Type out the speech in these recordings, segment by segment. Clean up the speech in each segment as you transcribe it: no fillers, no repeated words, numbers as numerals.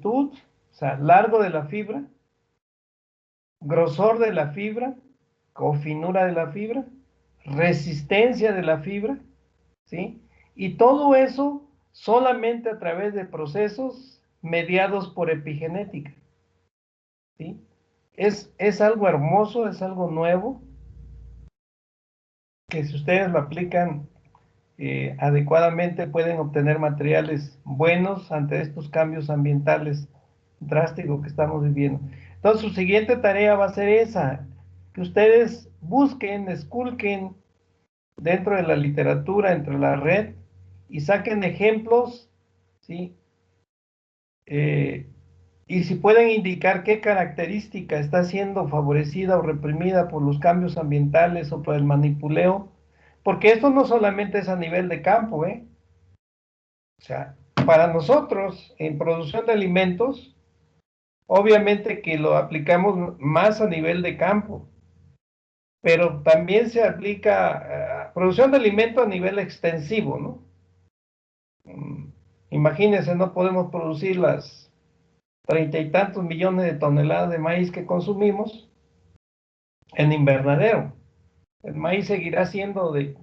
longitud, o sea, largo de la fibra, grosor de la fibra, o finura de la fibra, resistencia de la fibra, ¿sí? Y todo eso solamente a través de procesos mediados por epigenética, ¿sí? Es algo hermoso, es algo nuevo, que si ustedes lo aplican adecuadamente pueden obtener materiales buenos ante estos cambios ambientales drásticos que estamos viviendo. Entonces su siguiente tarea va a ser esa, que ustedes busquen, esculquen dentro de la literatura, entre la red, y saquen ejemplos, ¿sí? Y si pueden indicar qué característica está siendo favorecida o reprimida por los cambios ambientales o por el manipuleo, porque esto no solamente es a nivel de campo, ¿eh? O sea, para nosotros, en producción de alimentos, obviamente que lo aplicamos más a nivel de campo, pero también se aplica producción de alimentos a nivel extensivo, ¿no? Imagínense, no podemos producir las 30 y tantos millones de toneladas de maíz que consumimos en invernadero. El maíz seguirá siendo de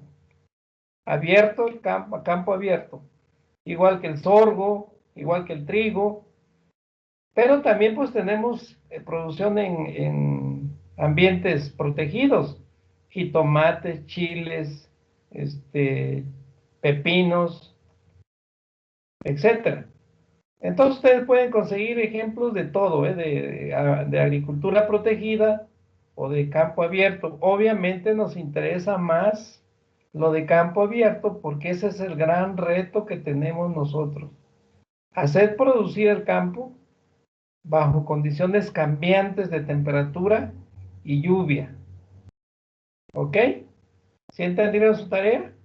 abierto, el campo, a campo abierto, igual que el sorgo, igual que el trigo, pero también pues tenemos producción en ambientes protegidos, jitomates, chiles, pepinos, etcétera. Entonces ustedes pueden conseguir ejemplos de todo, de agricultura protegida o de campo abierto. Obviamente nos interesa más lo de campo abierto porque ese es el gran reto que tenemos nosotros. Hacer producir el campo bajo condiciones cambiantes de temperatura y lluvia. ¿Ok? ¿Sí entendieron su tarea?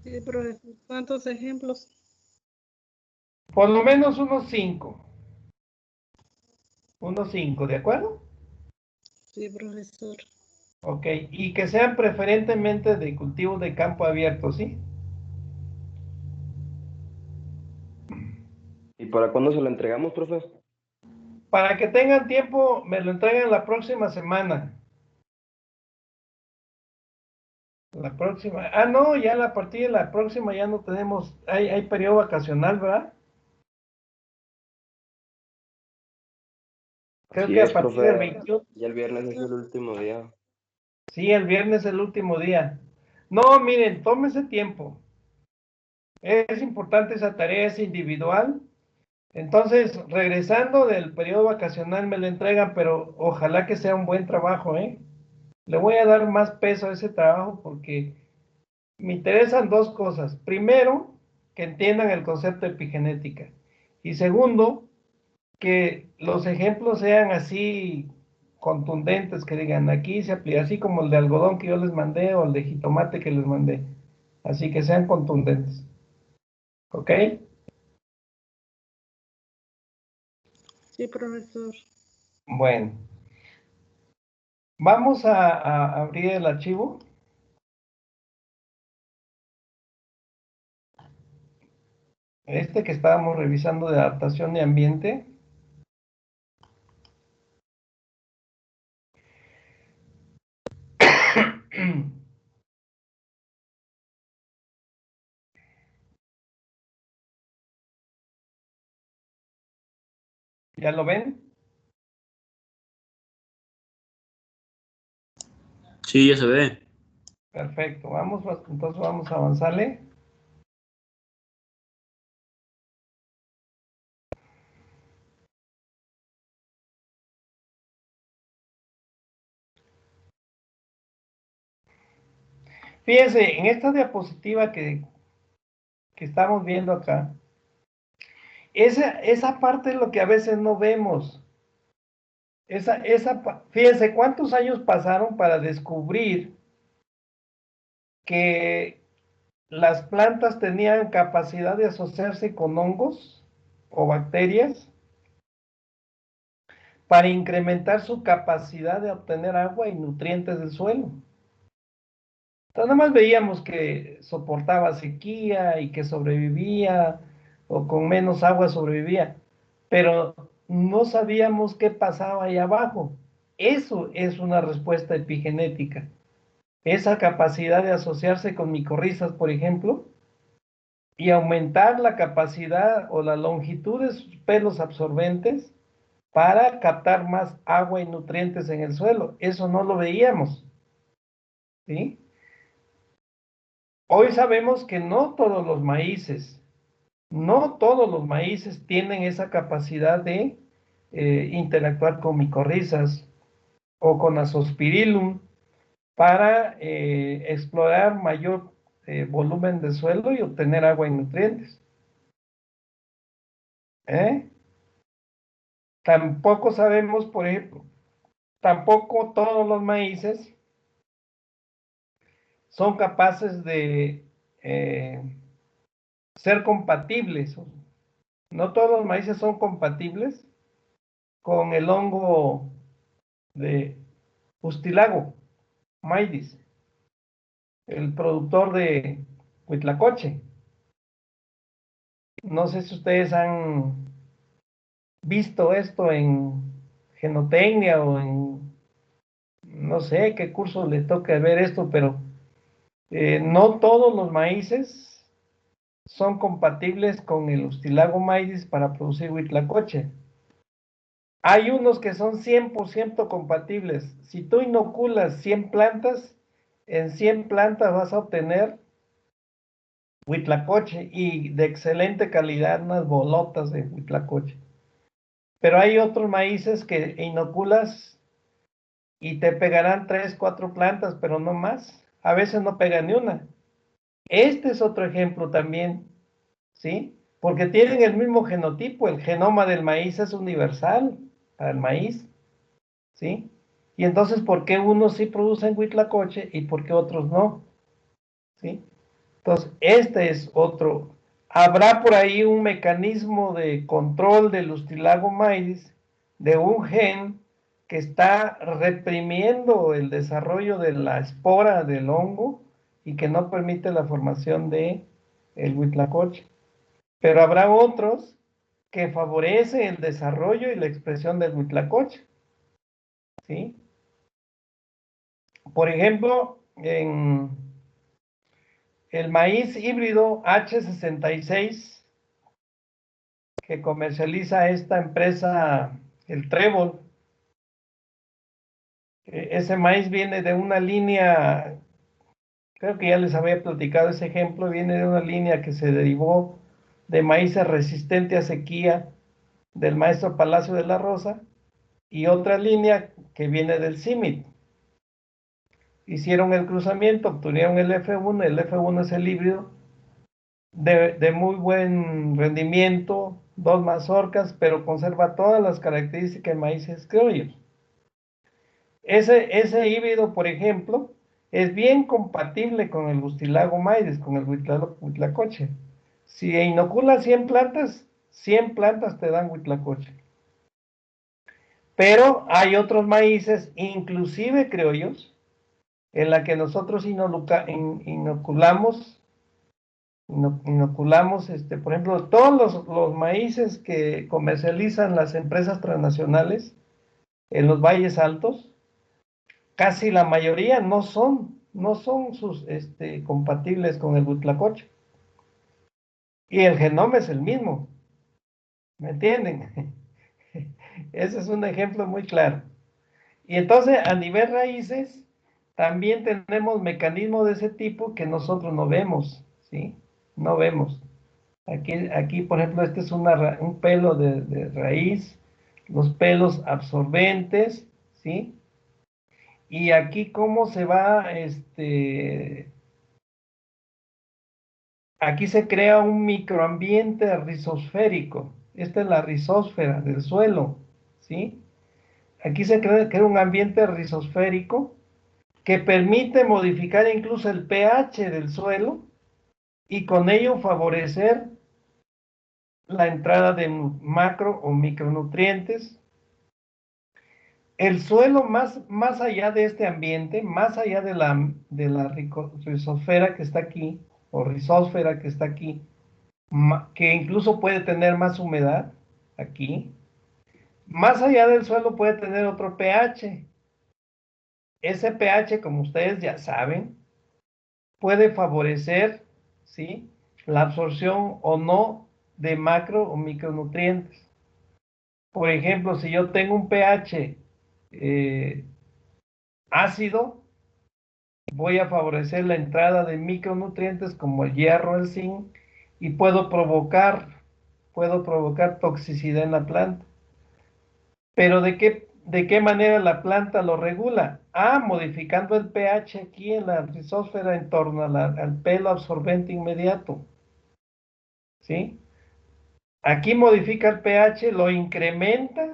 Sí, profesor. ¿Cuántos ejemplos? Por lo menos unos 5. Unos 5, ¿de acuerdo? Sí, profesor. Ok, y que sean preferentemente de cultivos de campo abierto, ¿sí? ¿Y para cuándo se lo entregamos, profe? Para que tengan tiempo, me lo entregan la próxima semana. La próxima. Ah, no, ya a partir de la próxima ya no tenemos. Hay periodo vacacional, ¿verdad? Creo Así que a es, partir del profe. 21. Ya el viernes es el último día. Sí, el viernes es el último día. No, miren, tómese tiempo. Es importante esa tarea, es individual. Entonces, regresando del periodo vacacional me lo entregan, pero ojalá que sea un buen trabajo, ¿eh? Le voy a dar más peso a ese trabajo porque me interesan dos cosas. Primero, que entiendan el concepto de epigenética. Y segundo, que los ejemplos sean así contundentes, que digan, aquí se aplica, así como el de algodón que yo les mandé o el de jitomate que les mandé. Así que sean contundentes. ¿Ok? Sí, profesor. Bueno, vamos a abrir el archivo. Que estábamos revisando de adaptación de ambiente. ¿Ya lo ven? Sí, ya se ve. Perfecto, entonces vamos a avanzarle. Fíjense, en esta diapositiva que estamos viendo acá, esa parte es lo que a veces no vemos. Fíjense, ¿cuántos años pasaron para descubrir que las plantas tenían capacidad de asociarse con hongos o bacterias para incrementar su capacidad de obtener agua y nutrientes del suelo? Entonces, nada más veíamos que soportaba sequía y que sobrevivía o con menos agua sobrevivía, pero no sabíamos qué pasaba ahí abajo. Eso es una respuesta epigenética. Esa capacidad de asociarse con micorrizas, por ejemplo, y aumentar la capacidad o la longitud de sus pelos absorbentes para captar más agua y nutrientes en el suelo. Eso no lo veíamos, ¿sí? Hoy sabemos que no todos los maíces tienen esa capacidad de interactuar con micorrizas o con Azospirillum para explorar mayor volumen de suelo y obtener agua y nutrientes. Tampoco sabemos, por ejemplo, tampoco todos los maíces son capaces de ser compatibles. No todos los maíces son compatibles con el hongo de Ustilago maíz, el productor de Huitlacoche. No sé si ustedes han visto esto en genotecnia o en, no sé qué curso le toca ver esto, pero no todos los maíces son compatibles con el Ustilago maíz para producir Huitlacoche. Hay unos que son 100% compatibles. Si tú inoculas 100 plantas, en 100 plantas vas a obtener Huitlacoche y de excelente calidad, unas bolotas de Huitlacoche. Pero hay otros maíces que inoculas y te pegarán 3, 4 plantas, pero no más. A veces no pega ni una. Este es otro ejemplo también, ¿sí? Porque tienen el mismo genotipo. El genoma del maíz es universal para el maíz, ¿sí? Y entonces, ¿por qué unos sí producen Huitlacoche y por qué otros no? ¿Sí? Entonces, este es otro. Habrá por ahí un mecanismo de control del Ustilago maíz, de un gen que está reprimiendo el desarrollo de la espora del hongo y que no permite la formación de el Huitlacoche. Pero habrá otros que favorecen el desarrollo y la expresión del Huitlacoche, ¿sí? Por ejemplo, en el maíz híbrido H66 que comercializa esta empresa, el Trébol, ese maíz viene de una línea, creo que ya les había platicado ese ejemplo, viene de una línea que se derivó de maíces resistente a sequía del maestro Palacio de la Rosa y otra línea que viene del CIMIT. Hicieron el cruzamiento, obtuvieron el F1 es el híbrido de muy buen rendimiento, 2 mazorcas, pero conserva todas las características de maíces criollos. Ese híbrido, por ejemplo, es bien compatible con el Ustilago maíz, con el Huitlacoche. Si inoculas 100 plantas, 100 plantas te dan Huitlacoche. Pero hay otros maíces, inclusive criollos, en la que nosotros inoculamos, por ejemplo, todos los maíces que comercializan las empresas transnacionales en los valles altos, casi la mayoría no son compatibles con el Huitlacoche. Y el genoma es el mismo, ¿me entienden? Ese es un ejemplo muy claro. Y entonces, a nivel raíces, también tenemos mecanismos de ese tipo que nosotros no vemos, ¿sí? No vemos. Aquí, por ejemplo, este es un pelo de raíz, los pelos absorbentes, ¿sí? Y aquí cómo se va, aquí se crea un microambiente rizosférico. Esta es la rizósfera del suelo, ¿sí? Aquí se crea un ambiente rizosférico que permite modificar incluso el pH del suelo y con ello favorecer la entrada de macro o micronutrientes. El suelo más allá de este ambiente, más allá de la rizosfera que está aquí, o rizósfera que está aquí, que incluso puede tener más humedad aquí. Más allá del suelo puede tener otro pH. Ese pH, como ustedes ya saben, puede favorecer, ¿sí?, la absorción o no de macro o micronutrientes. Por ejemplo, si yo tengo un pH ácido, voy a favorecer la entrada de micronutrientes como el hierro, el zinc, y puedo provocar toxicidad en la planta. Pero ¿de qué manera la planta lo regula? Modificando el pH aquí en la rizósfera en torno al pelo absorbente inmediato, ¿sí? Aquí modifica el pH, lo incrementa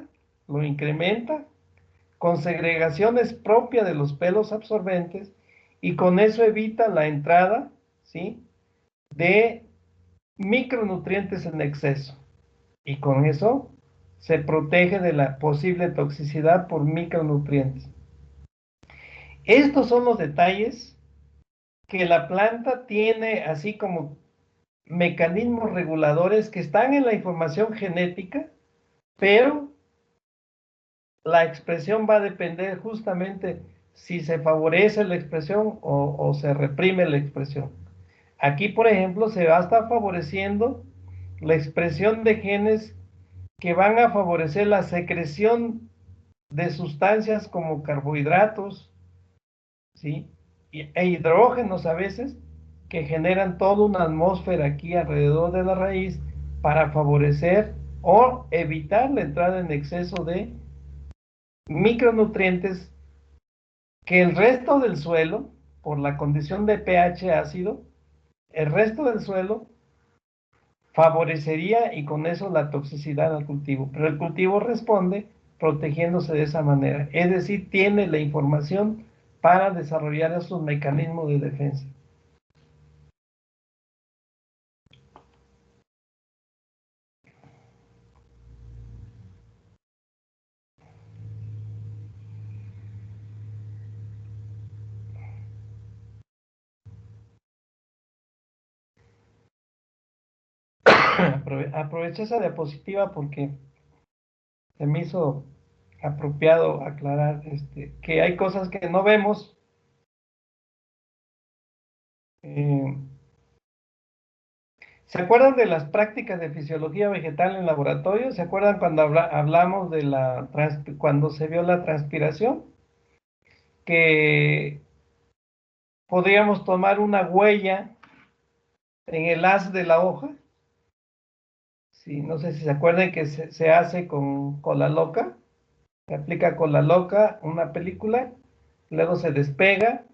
con segregaciones propias de los pelos absorbentes y con eso evita la entrada, ¿sí?, de micronutrientes en exceso. Y con eso se protege de la posible toxicidad por micronutrientes. Estos son los detalles que la planta tiene, así como mecanismos reguladores que están en la información genética, pero la expresión va a depender justamente si se favorece la expresión o se reprime la expresión. Aquí, por ejemplo, se va a estar favoreciendo la expresión de genes que van a favorecer la secreción de sustancias como carbohidratos, ¿sí?, e hidrógenos a veces, que generan toda una atmósfera aquí alrededor de la raíz para favorecer o evitar la entrada en exceso de micronutrientes que el resto del suelo, por la condición de pH ácido, el resto del suelo favorecería y con eso la toxicidad al cultivo. Pero el cultivo responde protegiéndose de esa manera. Es decir, tiene la información para desarrollar esos mecanismos de defensa. Aproveché esa diapositiva porque se me hizo apropiado aclarar que hay cosas que no vemos. Eh, ¿Se acuerdan de las prácticas de fisiología vegetal en laboratorio? ¿Se acuerdan cuando hablamos de cuando se vio la transpiración? Que podríamos tomar una huella en el haz de la hoja. Sí, no sé si se acuerdan que se hace con cola loca. Se aplica cola loca, una película, luego se despega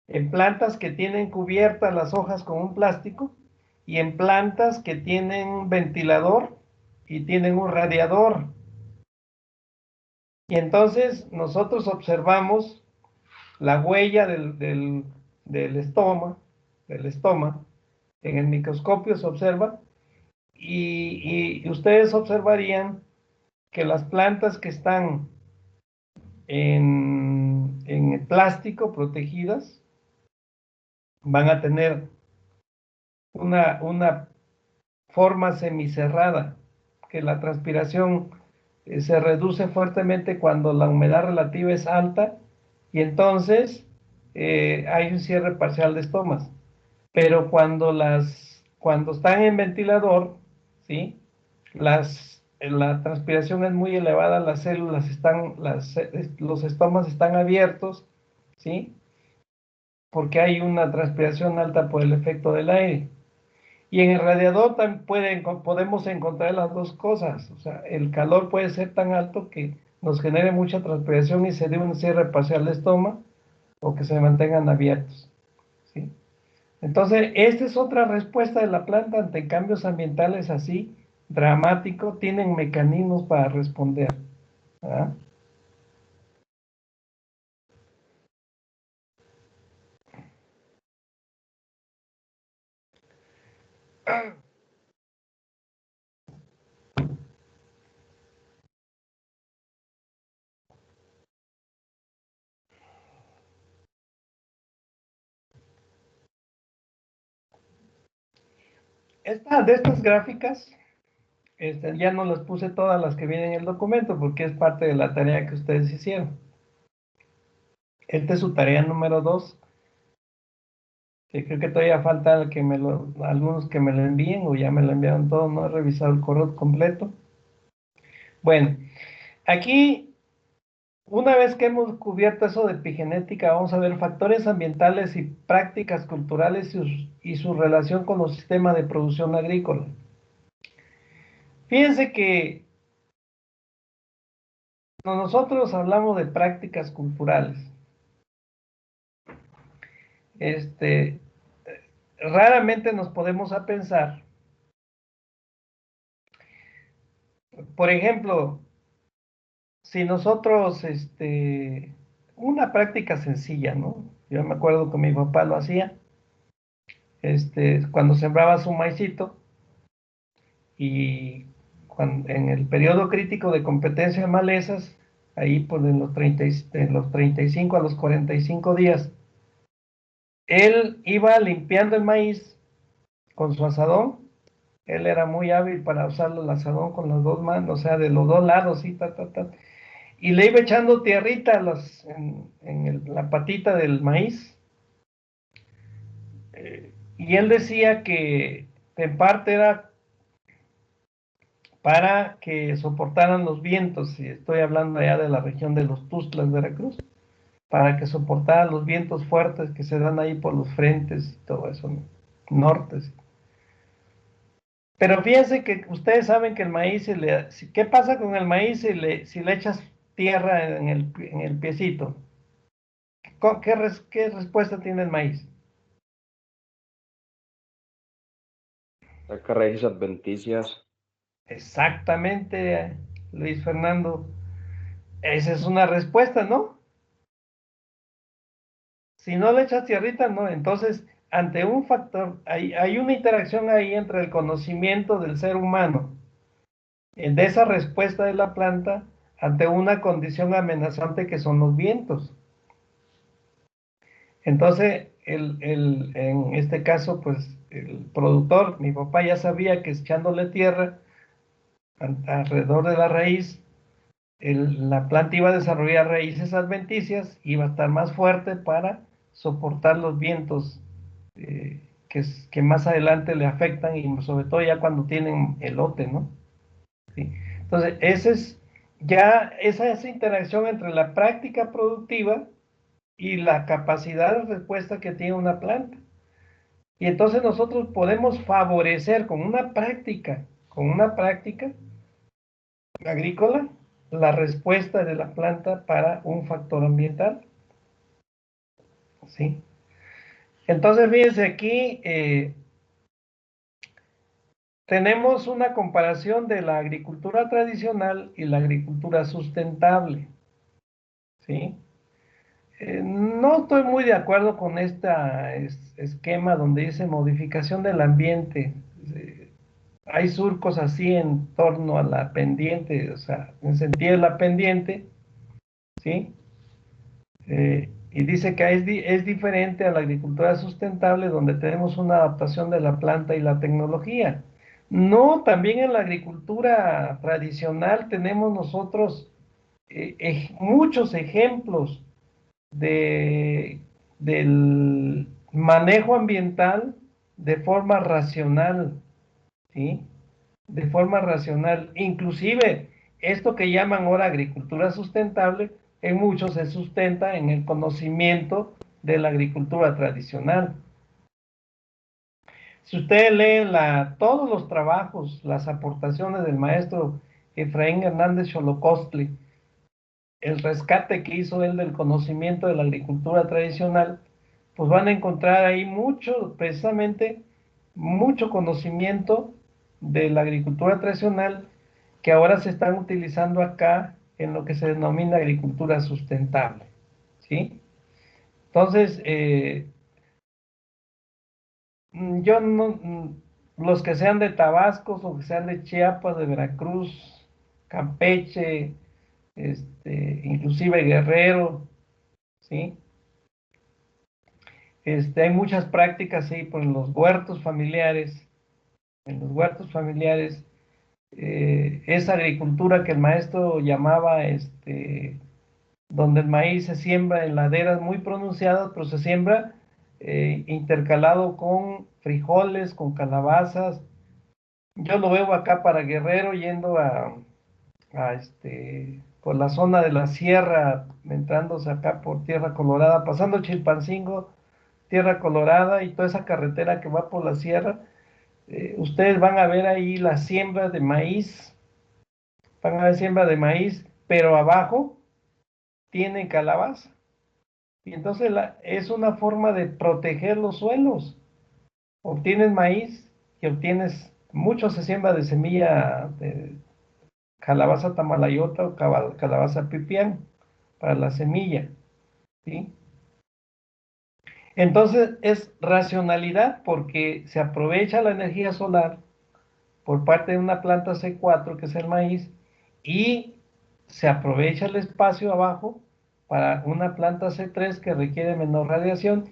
en plantas que tienen cubiertas las hojas con un plástico y en plantas que tienen un ventilador y tienen un radiador. Y entonces nosotros observamos la huella del estoma, en el microscopio se observa, y ustedes observarían que las plantas que están en el plástico protegidas van a tener una forma semicerrada, que la transpiración se reduce fuertemente cuando la humedad relativa es alta y entonces hay un cierre parcial de estomas. Pero cuando están en ventilador, ¿sí?, la transpiración es muy elevada, las células los estomas están abiertos, ¿sí?, porque hay una transpiración alta por el efecto del aire. Y en el radiador también podemos encontrar las dos cosas. O sea, el calor puede ser tan alto que nos genere mucha transpiración y se dé un cierre parcial de estoma o que se mantengan abiertos, ¿sí? Entonces, esta es otra respuesta de la planta ante cambios ambientales así dramáticos. Tienen mecanismos para responder, ¿verdad? De estas gráficas, ya no las puse todas las que vienen en el documento porque es parte de la tarea que ustedes hicieron. Esta es su tarea número 2. Creo que todavía falta algunos que me lo envíen o ya me lo enviaron todo, no he revisado el correo completo. Bueno, aquí, una vez que hemos cubierto eso de epigenética, vamos a ver factores ambientales y prácticas culturales y su relación con los sistemas de producción agrícola. Fíjense que cuando nosotros hablamos de prácticas culturales, raramente nos podemos a pensar, por ejemplo, si nosotros, una práctica sencilla, ¿no? Yo me acuerdo que mi papá lo hacía, cuando sembraba su maicito y en el periodo crítico de competencia de malezas, ahí pues de los 35 a los 45 días, él iba limpiando el maíz con su asadón. Él era muy hábil para usarlo el asadón con las dos manos, o sea, de los dos lados, sí, y le iba echando tierrita en la patita del maíz. Y él decía que en parte era para que soportaran los vientos, y estoy hablando allá de la región de los Tuxtlas, Veracruz, para que soportaran los vientos fuertes que se dan ahí por los frentes y todo eso, ¿no? Nortes. Pero fíjense que ustedes saben que el maíz, ¿qué pasa con el maíz si le echas tierra en el piecito? ¿Qué respuesta tiene el maíz? Saca raíces adventicias. Exactamente, Luis Fernando. Esa es una respuesta, ¿no? Si no le echas tierrita, no. Entonces, ante un factor, hay una interacción ahí entre el conocimiento del ser humano, de esa respuesta de la planta, ante una condición amenazante que son los vientos. Entonces, en este caso, pues, el productor, mi papá ya sabía que echándole tierra alrededor de la raíz, la planta iba a desarrollar raíces adventicias, iba a estar más fuerte para soportar los vientos que más adelante le afectan y sobre todo ya cuando tienen elote, ¿no? ¿Sí? Entonces, esa es interacción entre la práctica productiva y la capacidad de respuesta que tiene una planta. Y entonces nosotros podemos favorecer con una práctica agrícola, la respuesta de la planta para un factor ambiental. ¿Sí? Entonces, fíjense aquí, tenemos una comparación de la agricultura tradicional y la agricultura sustentable. ¿Sí? No estoy muy de acuerdo con este esquema donde dice modificación del ambiente. Hay surcos así en torno a la pendiente, o sea, en sentido de la pendiente, ¿sí? Y dice que es diferente a la agricultura sustentable donde tenemos una adaptación de la planta y la tecnología. No, también en la agricultura tradicional tenemos nosotros muchos ejemplos del manejo ambiental de forma racional, ¿sí? De forma racional. Inclusive, esto que llaman ahora agricultura sustentable, en muchos se sustenta en el conocimiento de la agricultura tradicional. Si ustedes leen todos los trabajos, las aportaciones del maestro Efraín Hernández Xolocostli, el rescate que hizo él del conocimiento de la agricultura tradicional, pues van a encontrar ahí precisamente mucho conocimiento de la agricultura tradicional que ahora se están utilizando acá en lo que se denomina agricultura sustentable, ¿sí? Entonces, yo no, los que sean de Tabasco, o que sean de Chiapas, de Veracruz, Campeche, inclusive Guerrero, ¿sí? Hay muchas prácticas, sí, por los huertos familiares, en los huertos familiares, esa agricultura que el maestro llamaba, donde el maíz se siembra en laderas muy pronunciadas, pero se siembra intercalado con frijoles, con calabazas. Yo lo veo acá para Guerrero yendo por la zona de la sierra, entrándose acá por Tierra Colorada, pasando Chilpancingo, Tierra Colorada y toda esa carretera que va por la sierra. Ustedes van a ver ahí la siembra de maíz, van a ver siembra de maíz, pero abajo tienen calabaza. Y entonces es una forma de proteger los suelos. Obtienes maíz y obtienes, mucho se siembra de semilla de calabaza tamalayota o calabaza pipián para la semilla, ¿sí? Entonces es racionalidad porque se aprovecha la energía solar por parte de una planta C4, que es el maíz, y se aprovecha el espacio abajo para una planta C3 que requiere menor radiación,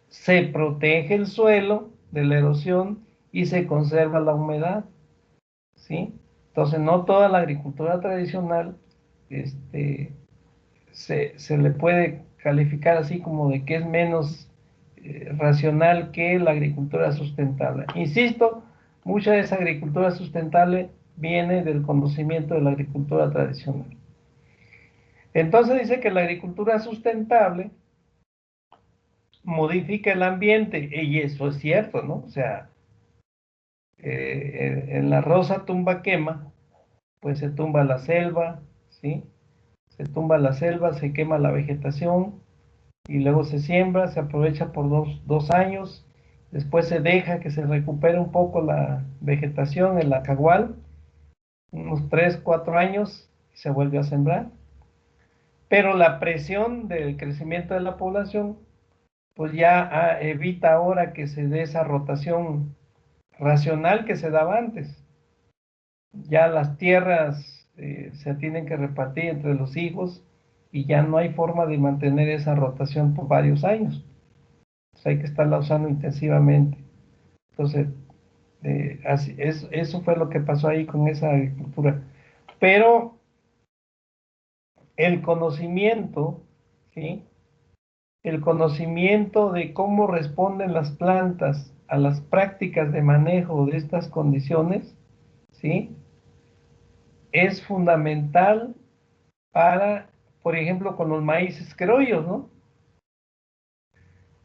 se protege el suelo de la erosión y se conserva la humedad, ¿sí? Entonces no toda la agricultura tradicional se le puede calificar así como de que es menos racional que la agricultura sustentable. Insisto, mucha de esa agricultura sustentable viene del conocimiento de la agricultura tradicional. Entonces dice que la agricultura sustentable modifica el ambiente, y eso es cierto, ¿no? O sea, en la rosa tumba quema, pues se tumba la selva, ¿sí? Se tumba la selva, se quema la vegetación, y luego se siembra, se aprovecha por dos años, después se deja que se recupere un poco la vegetación, el acagual, unos 3, 4 años, y se vuelve a sembrar. Pero la presión del crecimiento de la población, pues ya evita ahora que se dé esa rotación racional que se daba antes. Ya las tierras se tienen que repartir entre los hijos y ya no hay forma de mantener esa rotación por varios años. Pues hay que estarla usando intensivamente. Entonces, eso fue lo que pasó ahí con esa agricultura. Pero el conocimiento, ¿sí? El conocimiento de cómo responden las plantas a las prácticas de manejo de estas condiciones, ¿sí? Es fundamental para, por ejemplo, con los maíces criollos, ¿no?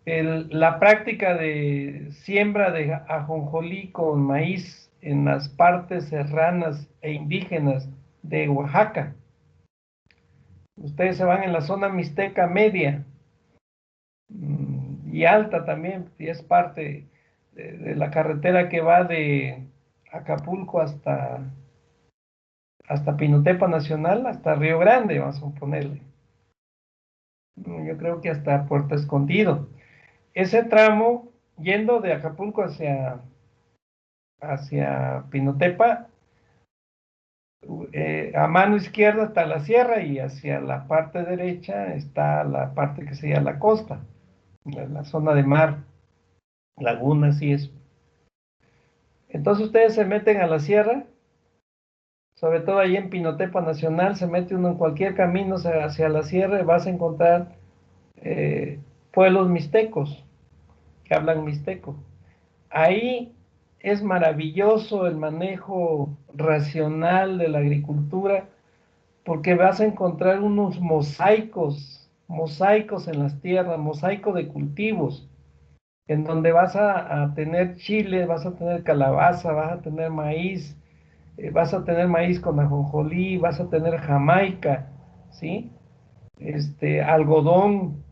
La práctica de siembra de ajonjolí con maíz en las partes serranas e indígenas de Oaxaca. Ustedes se van en la zona mixteca media y alta también, y es parte de la carretera que va de Acapulco hasta Pinotepa Nacional, hasta Río Grande, vamos a ponerle. Yo creo que hasta Puerto Escondido. Ese tramo, yendo de Acapulco hacia Pinotepa, a mano izquierda está la sierra y hacia la parte derecha está la parte que sería la costa, la zona de mar, lagunas y eso. Entonces ustedes se meten a la sierra, sobre todo ahí en Pinotepa Nacional, se mete uno en cualquier camino hacia la sierra y vas a encontrar pueblos mixtecos que hablan mixteco. Ahí es maravilloso el manejo racional de la agricultura porque vas a encontrar unos mosaicos en las tierras, mosaico de cultivos, en donde vas a tener chile, vas a tener calabaza, vas a tener maíz, vas a tener maíz con ajonjolí, vas a tener jamaica, ¿sí? Algodón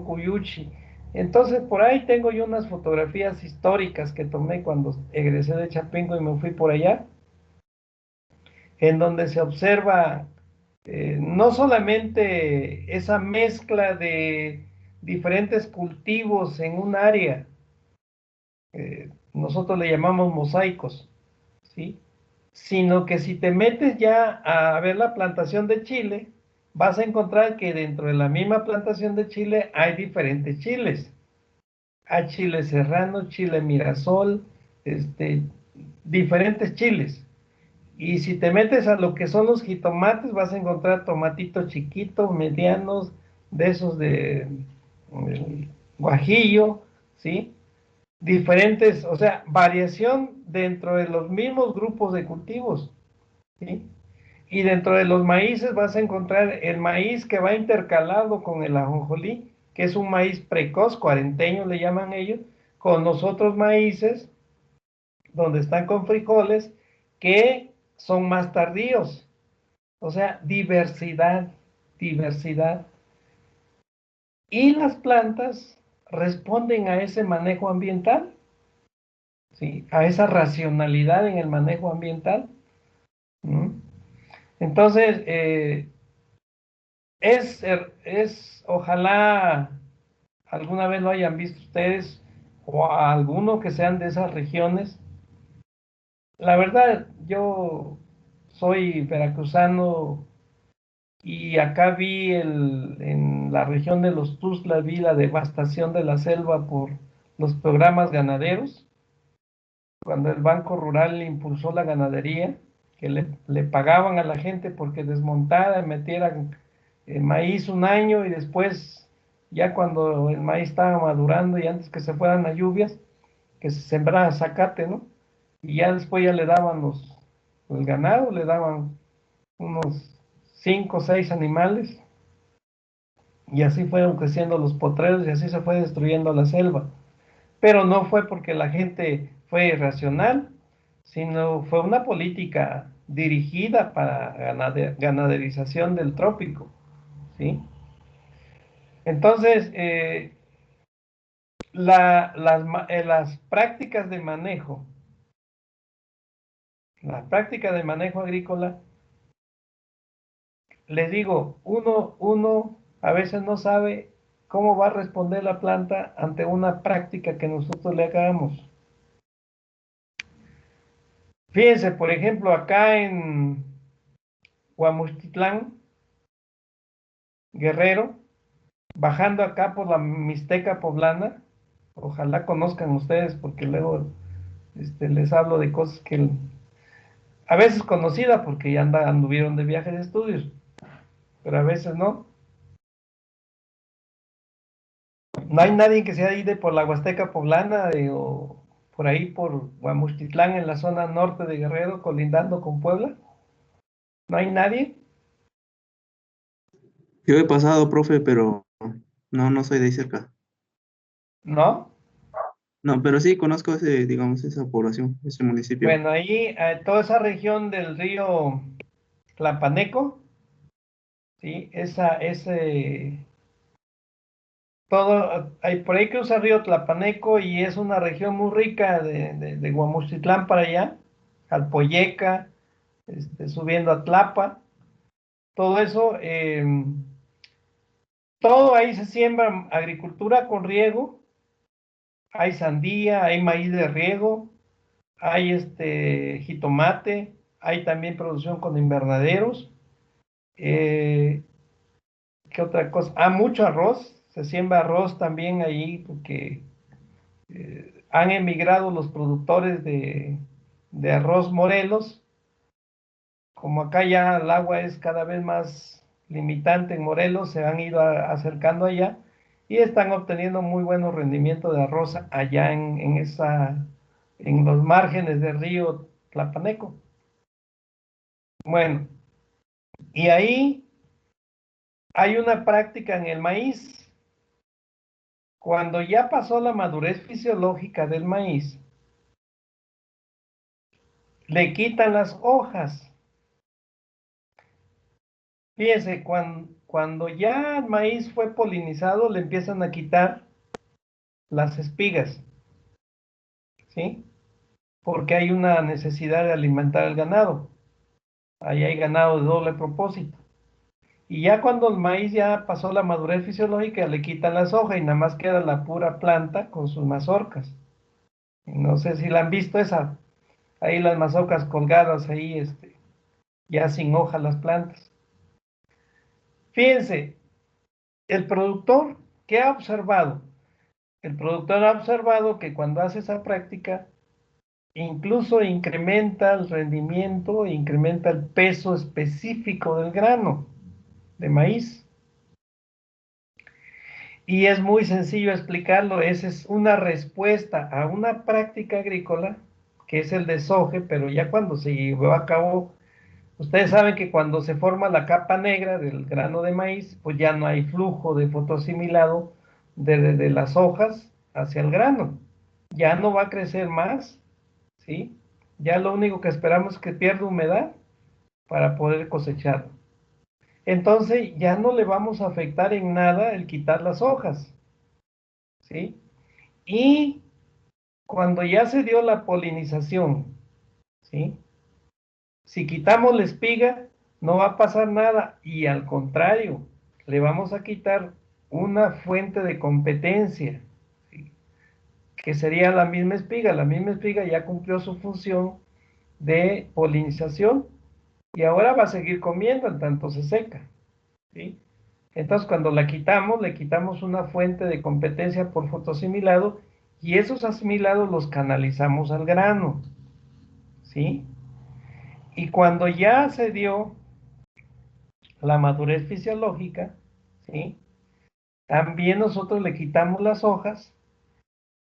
cuyuchi. Entonces, por ahí tengo yo unas fotografías históricas que tomé cuando egresé de Chapingo y me fui por allá, en donde se observa no solamente esa mezcla de diferentes cultivos en un área, nosotros le llamamos mosaicos, ¿sí? Sino que si te metes ya a ver la plantación de chile, vas a encontrar que dentro de la misma plantación de chile hay diferentes chiles. Hay chile serrano, chile mirasol, diferentes chiles. Y si te metes a lo que son los jitomates, vas a encontrar tomatitos chiquitos, medianos, de esos de guajillo, ¿sí? Diferentes, o sea, variación dentro de los mismos grupos de cultivos, ¿sí? Y dentro de los maíces vas a encontrar el maíz que va intercalado con el ajonjolí, que es un maíz precoz, cuarenteño le llaman ellos, con los otros maíces, donde están con frijoles, que son más tardíos. O sea, diversidad, diversidad. Y las plantas responden a ese manejo ambiental, ¿sí? A esa racionalidad en el manejo ambiental. ¿Mm? Entonces, ojalá alguna vez lo hayan visto ustedes o a alguno que sean de esas regiones. La verdad, yo soy veracruzano y acá vi en la región de los Tuxtlas, vi la devastación de la selva por los programas ganaderos, cuando el Banco Rural impulsó la ganadería, que le pagaban a la gente porque desmontara y metieran maíz un año y después, ya cuando el maíz estaba madurando y antes que se fueran las lluvias, que se sembrara zacate, ¿no? Y ya después ya le daban el ganado, le daban unos 5 o 6 animales, y así fueron creciendo los potreros y así se fue destruyendo la selva. Pero no fue porque la gente fue irracional, sino fue una política dirigida para ganaderización del trópico, ¿sí? Entonces, las prácticas de manejo, la práctica de manejo agrícola, les digo, uno a veces no sabe cómo va a responder la planta ante una práctica que nosotros le hagamos. Fíjense, por ejemplo, acá en Huamustitlán, Guerrero, bajando acá por la Mixteca Poblana, ojalá conozcan ustedes porque luego les hablo de cosas que a veces conocida porque ya anduvieron de viaje de estudios, pero a veces no. No hay nadie que sea ahí de por la Huasteca Poblana o por ahí por Huamustitlán en la zona norte de Guerrero, colindando con Puebla. No hay nadie, Yo he pasado, profe, pero no soy de ahí cerca. ¿no? No, pero sí conozco ese, digamos, esa población, ese municipio. Bueno, ahí toda esa región del río Tlapaneco, ¿sí? Por ahí cruza el río Tlapaneco y es una región muy rica de Huamustitlán para allá, Alpoyeca, subiendo a Tlapa, todo eso, todo ahí se siembra agricultura con riego, hay sandía, hay maíz de riego, hay jitomate, hay también producción con invernaderos. ¿Qué otra cosa? Mucho arroz, se siembra arroz también ahí porque han emigrado los productores de arroz Morelos. Como acá ya el agua es cada vez más limitante en Morelos, se han ido acercando allá y están obteniendo muy buenos rendimientos de arroz allá en los márgenes del río Tlapaneco. Bueno, y ahí hay una práctica en el maíz. Cuando ya pasó la madurez fisiológica del maíz, le quitan las hojas. Fíjense, cuando ya el maíz fue polinizado, le empiezan a quitar las espigas, ¿sí? Porque hay una necesidad de alimentar al ganado. Ahí hay ganado de doble propósito. Y ya cuando el maíz ya pasó la madurez fisiológica, le quitan las hojas y nada más queda la pura planta con sus mazorcas. No sé si la han visto esa, ahí las mazorcas colgadas ahí, ya sin hojas las plantas. Fíjense, el productor, ¿qué ha observado? El productor ha observado que cuando hace esa práctica, incluso incrementa el rendimiento, incrementa el peso específico del grano de maíz. Y es muy sencillo explicarlo, esa es una respuesta a una práctica agrícola, que es el desoje, pero ya cuando se llevó a cabo, ustedes saben que cuando se forma la capa negra del grano de maíz, pues ya no hay flujo de fotoasimilado de las hojas hacia el grano. Ya no va a crecer más, ¿sí? Ya lo único que esperamos es que pierda humedad para poder cosechar. Entonces ya no le vamos a afectar en nada el quitar las hojas, ¿sí? Y cuando ya se dio la polinización, ¿sí? Si quitamos la espiga, no va a pasar nada y al contrario, le vamos a quitar una fuente de competencia, ¿sí? Que sería la misma espiga. La misma espiga ya cumplió su función de polinización y ahora va a seguir comiendo en tanto se seca, ¿sí? Entonces, cuando la quitamos, le quitamos una fuente de competencia por fotoasimilado y esos asimilados los canalizamos al grano, ¿sí? Y cuando ya se dio la madurez fisiológica, ¿sí? También nosotros le quitamos las hojas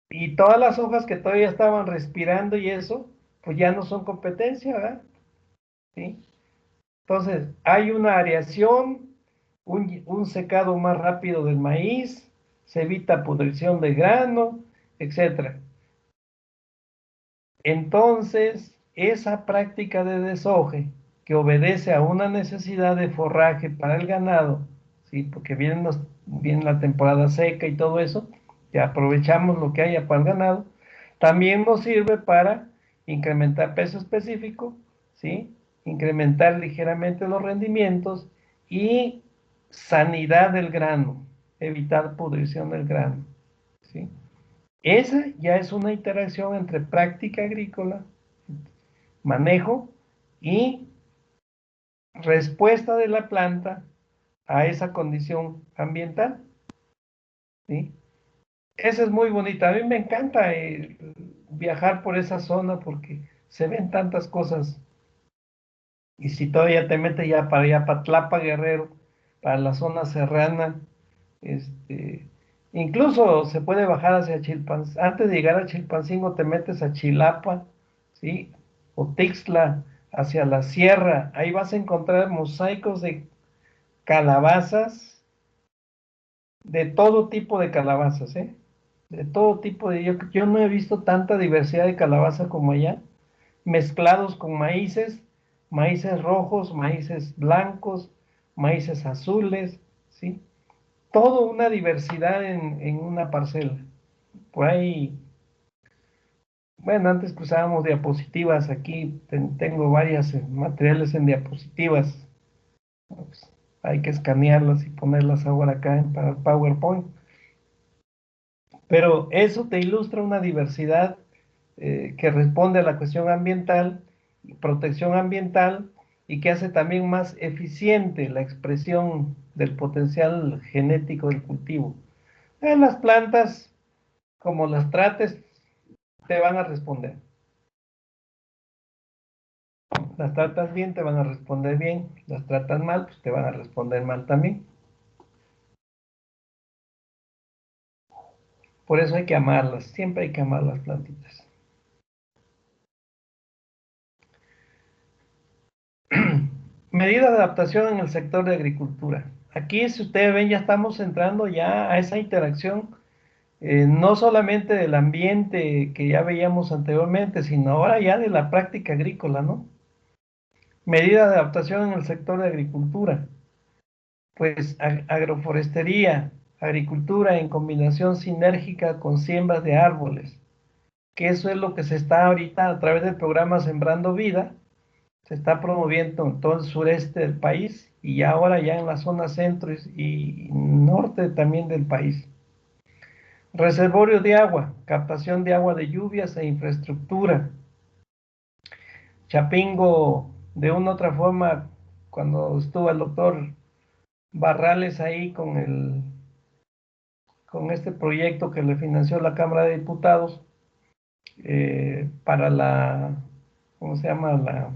y todas las hojas que todavía estaban respirando y eso, pues ya no son competencia, ¿verdad? ¿Sí? Entonces, hay una areación, un secado más rápido del maíz, se evita pudrición de grano, etc. Entonces, esa práctica de desoje, que obedece a una necesidad de forraje para el ganado, ¿sí? Porque viene la temporada seca y todo eso, y aprovechamos lo que haya para el ganado, también nos sirve para incrementar peso específico, ¿sí? Incrementar ligeramente los rendimientos y sanidad del grano, evitar pudrición del grano, ¿sí? Esa ya es una interacción entre práctica agrícola, manejo y respuesta de la planta a esa condición ambiental, ¿sí? Esa es muy bonita. A mí me encanta viajar por esa zona porque se ven tantas cosas. Y si todavía te metes ya para allá, para Tlapa, Guerrero, para la zona serrana, este, incluso se puede bajar hacia Chilpancingo. Antes de llegar a Chilpancingo te metes a Chilapa, ¿sí? O Tixla, hacia la sierra. Ahí vas a encontrar mosaicos de calabazas, de todo tipo de calabazas, ¿eh? De todo tipo de... Yo no he visto tanta diversidad de calabaza como allá, mezclados con maíces, maíces rojos, maíces blancos, maíces azules, ¿sí? Toda una diversidad en una parcela. Por ahí, bueno, antes que usábamos diapositivas, aquí tengo varias materiales en diapositivas. Pues, hay que escanearlas y ponerlas ahora acá para el PowerPoint. Pero eso te ilustra una diversidad que responde a la cuestión ambiental, protección ambiental, y que hace también más eficiente la expresión del potencial genético del cultivo. Las plantas, como las trates, te van a responder. Las tratas bien, te van a responder bien. Las tratas mal, pues te van a responder mal también. Por eso hay que amarlas, siempre hay que amar las plantitas. Medidas de adaptación en el sector de agricultura. Aquí, si ustedes ven, ya estamos entrando ya a esa interacción, no solamente del ambiente que ya veíamos anteriormente, sino ahora ya de la práctica agrícola, ¿no? Medidas de adaptación en el sector de agricultura. Pues agroforestería, agricultura en combinación sinérgica con siembras de árboles, que eso es lo que se está ahorita a través del programa Sembrando Vida, se está promoviendo en todo el sureste del país y ahora ya en la zona centro y norte también del país. Reservorio de agua, captación de agua de lluvias e infraestructura. Chapingo, de una u otra forma, cuando estuvo el doctor Barrales ahí con este proyecto que le financió la Cámara de Diputados, para la, ¿cómo se llama?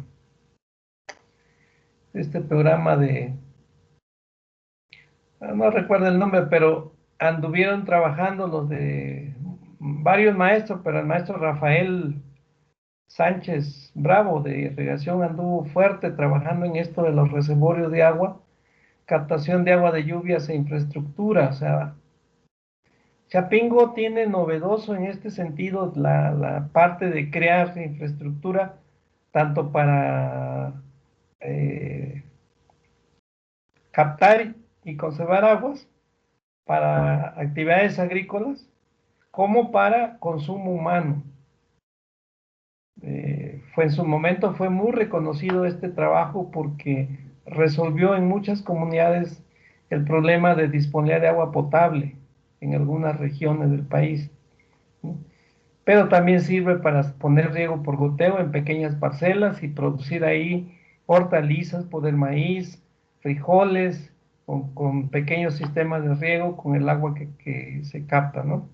Este programa de, no recuerdo el nombre, pero anduvieron trabajando los de varios maestros, pero el maestro Rafael Sánchez Bravo de irrigación anduvo fuerte trabajando en esto de los reservorios de agua, captación de agua de lluvias e infraestructura. O sea, Chapingo tiene novedoso en este sentido la parte de crear infraestructura, tanto para captar y conservar aguas, para actividades agrícolas, como para consumo humano. En su momento fue muy reconocido este trabajo porque resolvió en muchas comunidades el problema de disponibilidad de agua potable en algunas regiones del país, ¿sí? Pero también sirve para poner riego por goteo en pequeñas parcelas y producir ahí hortalizas, poder maíz, frijoles, con pequeños sistemas de riego con el agua que se capta, ¿no?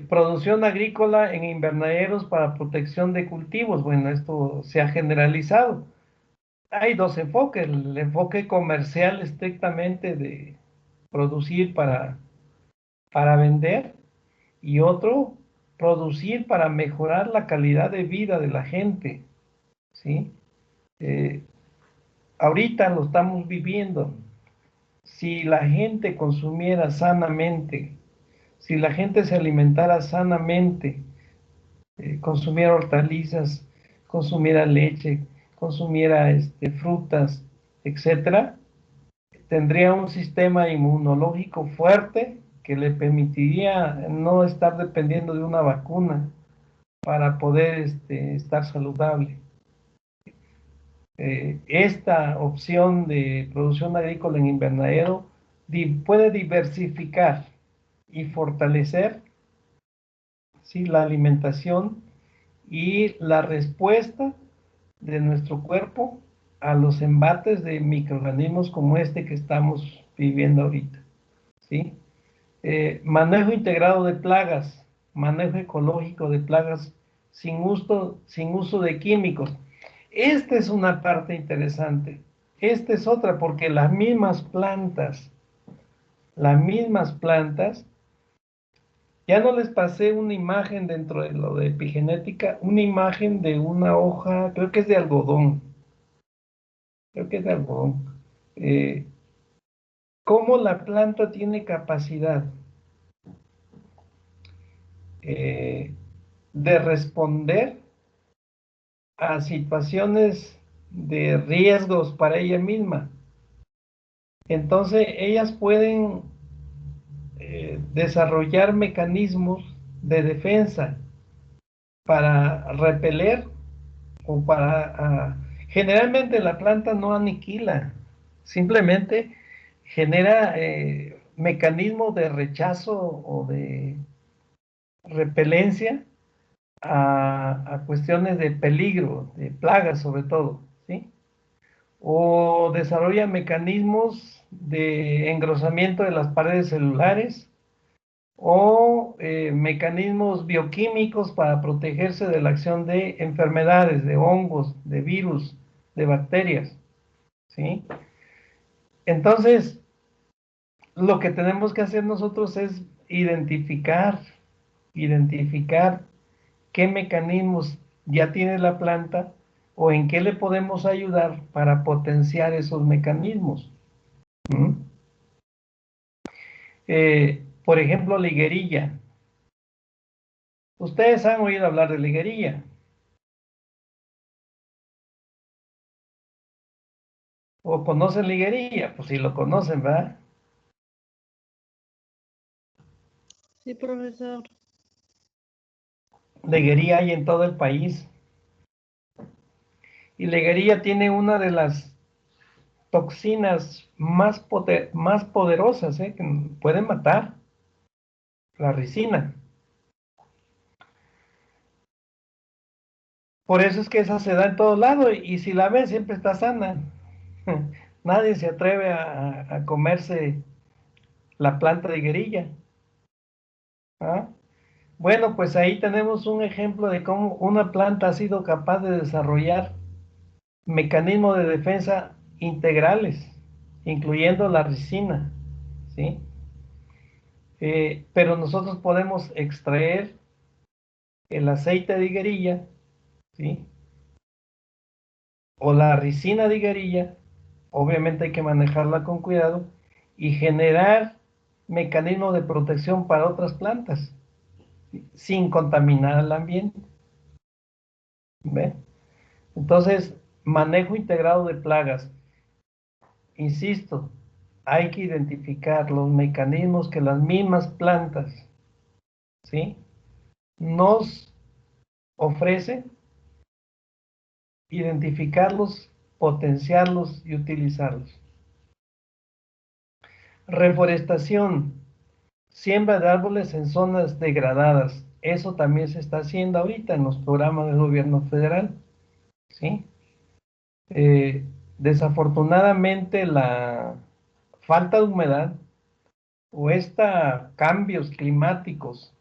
Producción agrícola en invernaderos para protección de cultivos. Bueno, esto se ha generalizado. Hay dos enfoques: el enfoque comercial estrictamente de producir para vender, y otro, producir para mejorar la calidad de vida de la gente, ¿sí? Eh, Ahorita lo estamos viviendo. Si la gente consumiera sanamente, si la gente se alimentara sanamente, consumiera hortalizas, consumiera leche, consumiera frutas, etcétera, tendría un sistema inmunológico fuerte que le permitiría no estar dependiendo de una vacuna para poder estar saludable. Esta opción de producción agrícola en invernadero puede diversificar y fortalecer, ¿sí?, la alimentación y la respuesta de nuestro cuerpo a los embates de microorganismos como este que estamos viviendo ahorita, ¿sí? Manejo integrado de plagas, manejo ecológico de plagas sin uso de químicos. Esta es una parte interesante. Esta es otra, porque las mismas plantas, ya no les pasé una imagen dentro de lo de epigenética, una imagen de una hoja, creo que es de algodón, eh, cómo la planta tiene capacidad de responder a situaciones de riesgos para ella misma. Entonces, ellas pueden desarrollar mecanismos de defensa para repeler o para... generalmente la planta no aniquila, simplemente genera mecanismos de rechazo o de repelencia a cuestiones de peligro, de plagas sobre todo, ¿sí? O desarrolla mecanismos de engrosamiento de las paredes celulares, o mecanismos bioquímicos para protegerse de la acción de enfermedades, de hongos, de virus, de bacterias, ¿sí? Entonces, lo que tenemos que hacer nosotros es identificar qué mecanismos ya tiene la planta o en qué le podemos ayudar para potenciar esos mecanismos. ¿Mm? Por ejemplo, liguerilla. Ustedes han oído hablar de liguerilla. ¿O conocen liguerilla? Pues si lo conocen, ¿verdad? Sí, profesor. Liguerilla hay en todo el país. Y liguerilla tiene una de las toxinas más poderosas, que pueden matar, la ricina. Por eso es que esa se da en todo lado, y si la ven siempre está sana. Nadie se atreve a comerse la planta de higuerilla, ¿ah? Bueno, pues ahí tenemos un ejemplo de cómo una planta ha sido capaz de desarrollar mecanismos de defensa integrales, incluyendo la ricina, ¿sí? Pero nosotros podemos extraer el aceite de higuerilla, ¿sí? O la ricina de higuerilla, obviamente hay que manejarla con cuidado, y generar mecanismos de protección para otras plantas, ¿sí? Sin contaminar al ambiente, ¿ve? Entonces, manejo integrado de plagas. Insisto, hay que identificar los mecanismos que las mismas plantas, ¿sí?, nos ofrecen, identificarlos, potenciarlos y utilizarlos. Reforestación, siembra de árboles en zonas degradadas. Eso también se está haciendo ahorita en los programas del gobierno federal, ¿sí? Desafortunadamente la falta de humedad o cambios climáticos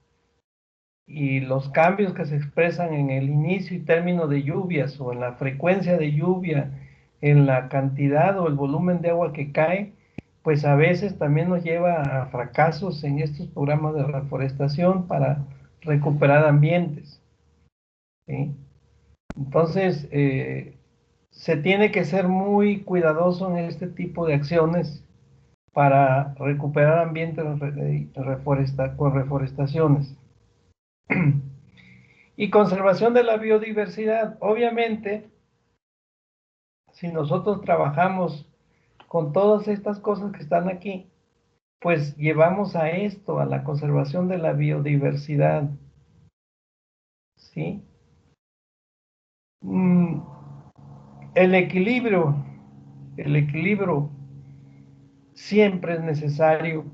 y los cambios que se expresan en el inicio y término de lluvias o en la frecuencia de lluvia, en la cantidad o el volumen de agua que cae, pues a veces también nos lleva a fracasos en estos programas de reforestación para recuperar ambientes, ¿sí? Entonces, se tiene que ser muy cuidadoso en este tipo de acciones para recuperar ambientes con reforestaciones. Y conservación de la biodiversidad. Obviamente, si nosotros trabajamos con todas estas cosas que están aquí, pues llevamos a esto, a la conservación de la biodiversidad, ¿sí? Mm, el equilibrio siempre es necesario.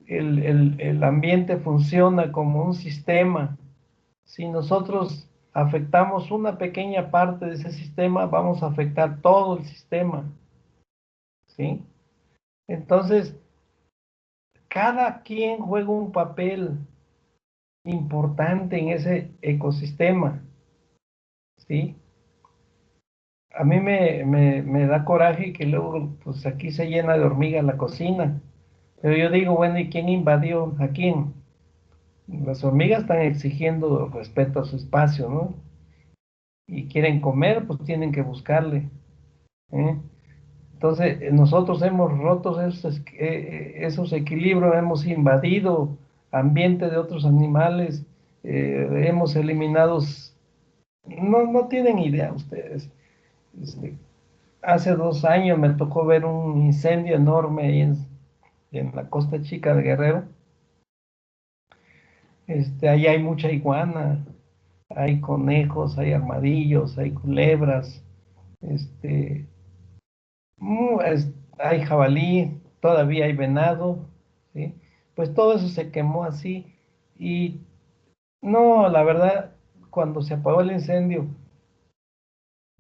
El ambiente funciona como un sistema. Si nosotros afectamos una pequeña parte de ese sistema, vamos a afectar todo el sistema, ¿sí? Entonces, cada quien juega un papel importante en ese ecosistema, ¿sí? A mí me da coraje que luego, pues aquí se llena de hormigas la cocina. Pero yo digo, bueno, ¿y quién invadió a quién? Las hormigas están exigiendo respeto a su espacio, ¿no? Y quieren comer, pues tienen que buscarle, ¿eh? Entonces, nosotros hemos roto esos equilibrios, hemos invadido ambiente de otros animales, hemos eliminado, no tienen idea ustedes. Este, hace 2 años me tocó ver un incendio enorme ahí en la Costa Chica de Guerrero. Ahí hay mucha iguana, hay conejos, hay armadillos, hay culebras, este, hay jabalí, todavía hay venado, ¿sí? Pues todo eso se quemó así. Y no, la verdad, cuando se apagó el incendio,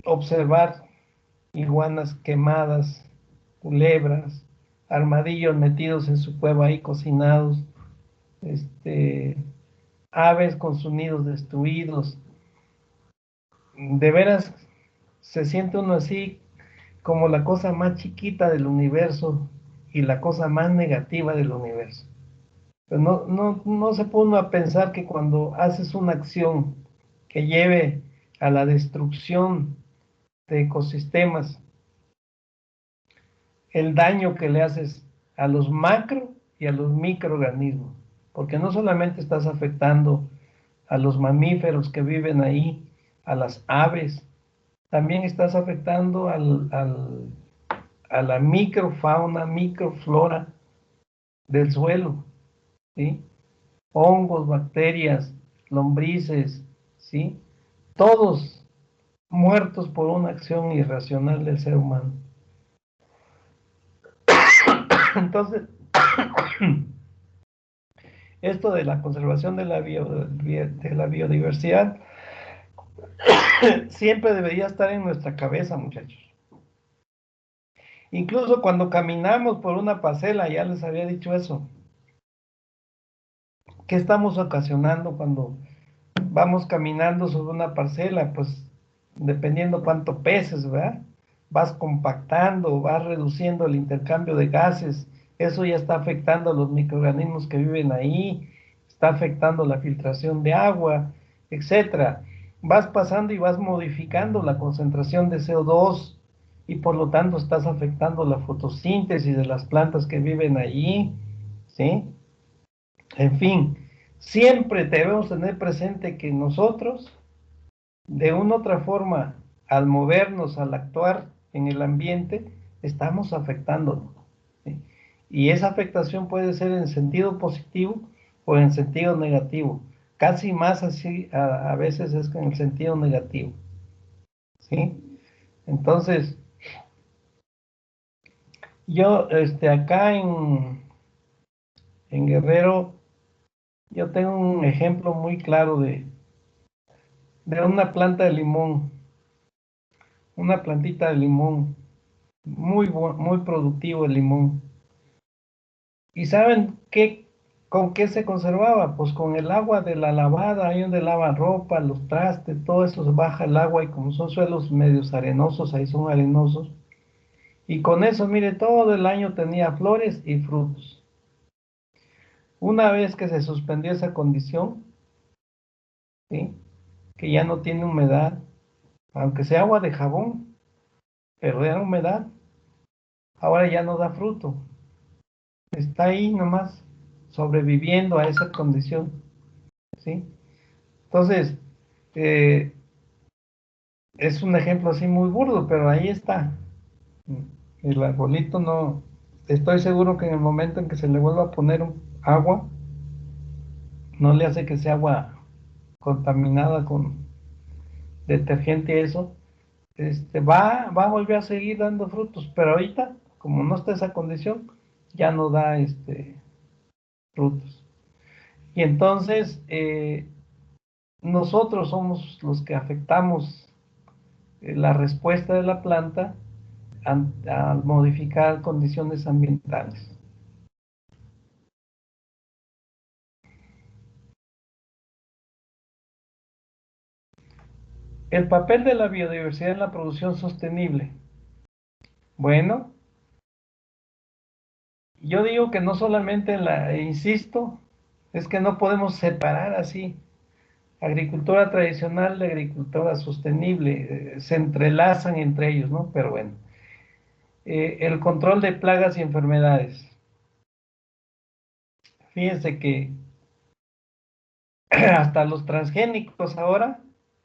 observar iguanas quemadas, culebras, armadillos metidos en su cueva ahí cocinados, este, aves con sus nidos destruidos. De veras, se siente uno así como la cosa más chiquita del universo y la cosa más negativa del universo. Pero no se pone a pensar que cuando haces una acción que lleve a la destrucción de ecosistemas, el daño que le haces a los macro y a los microorganismos, porque no solamente estás afectando a los mamíferos que viven ahí, a las aves, también estás afectando a la microfauna, microflora del suelo, ¿sí? Hongos, bacterias, lombrices, ¿sí? Todos muertos por una acción irracional del ser humano. Entonces, esto de la conservación de la biodiversidad siempre debería estar en nuestra cabeza, muchachos. Incluso cuando caminamos por una parcela, ya les había dicho eso. ¿qué estamos ocasionando cuando vamos caminando sobre una parcela? Pues dependiendo cuánto peses, ¿verdad? Vas compactando, vas reduciendo el intercambio de gases, eso ya está afectando a los microorganismos que viven ahí, está afectando la filtración de agua, etcétera. Vas pasando y vas modificando la concentración de CO2 y por lo tanto estás afectando la fotosíntesis de las plantas que viven allí, ¿sí? En fin, siempre debemos tener presente que nosotros, de una u otra forma, al movernos, al actuar en el ambiente, estamos afectándolo, ¿sí? Y esa afectación puede ser en sentido positivo o en sentido negativo. Casi más así a veces es en el sentido negativo, ¿sí? Entonces, yo acá en Guerrero, yo tengo un ejemplo muy claro de una planta de limón, una plantita de limón, muy productivo el limón. ¿Y saben con qué se conservaba? Pues con el agua de la lavada, ahí donde lavan ropa, los trastes, todo eso se baja el agua y como son suelos medios arenosos, ahí son arenosos. Y con eso, mire, todo el año tenía flores y frutos. Una vez que se suspendió esa condición, ¿sí? Que ya no tiene humedad, aunque sea agua de jabón, pero era humedad, ahora ya no da fruto. Está ahí nomás sobreviviendo a esa condición, ¿sí? Entonces, eh, es un ejemplo así muy burdo, pero ahí está. El arbolito no, estoy seguro que en el momento en que se le vuelva a poner agua, no le hace que sea agua contaminada con detergente y eso, va a volver a seguir dando frutos, pero ahorita, como no está esa condición, ya no da frutos. Y entonces, nosotros somos los que afectamos la respuesta de la planta al modificar condiciones ambientales. El papel de la biodiversidad en la producción sostenible. Bueno, yo digo que no solamente insisto, es que no podemos separar así agricultura tradicional de agricultura sostenible, se entrelazan entre ellos, ¿no? Pero bueno, el control de plagas y enfermedades. Fíjense que hasta los transgénicos ahora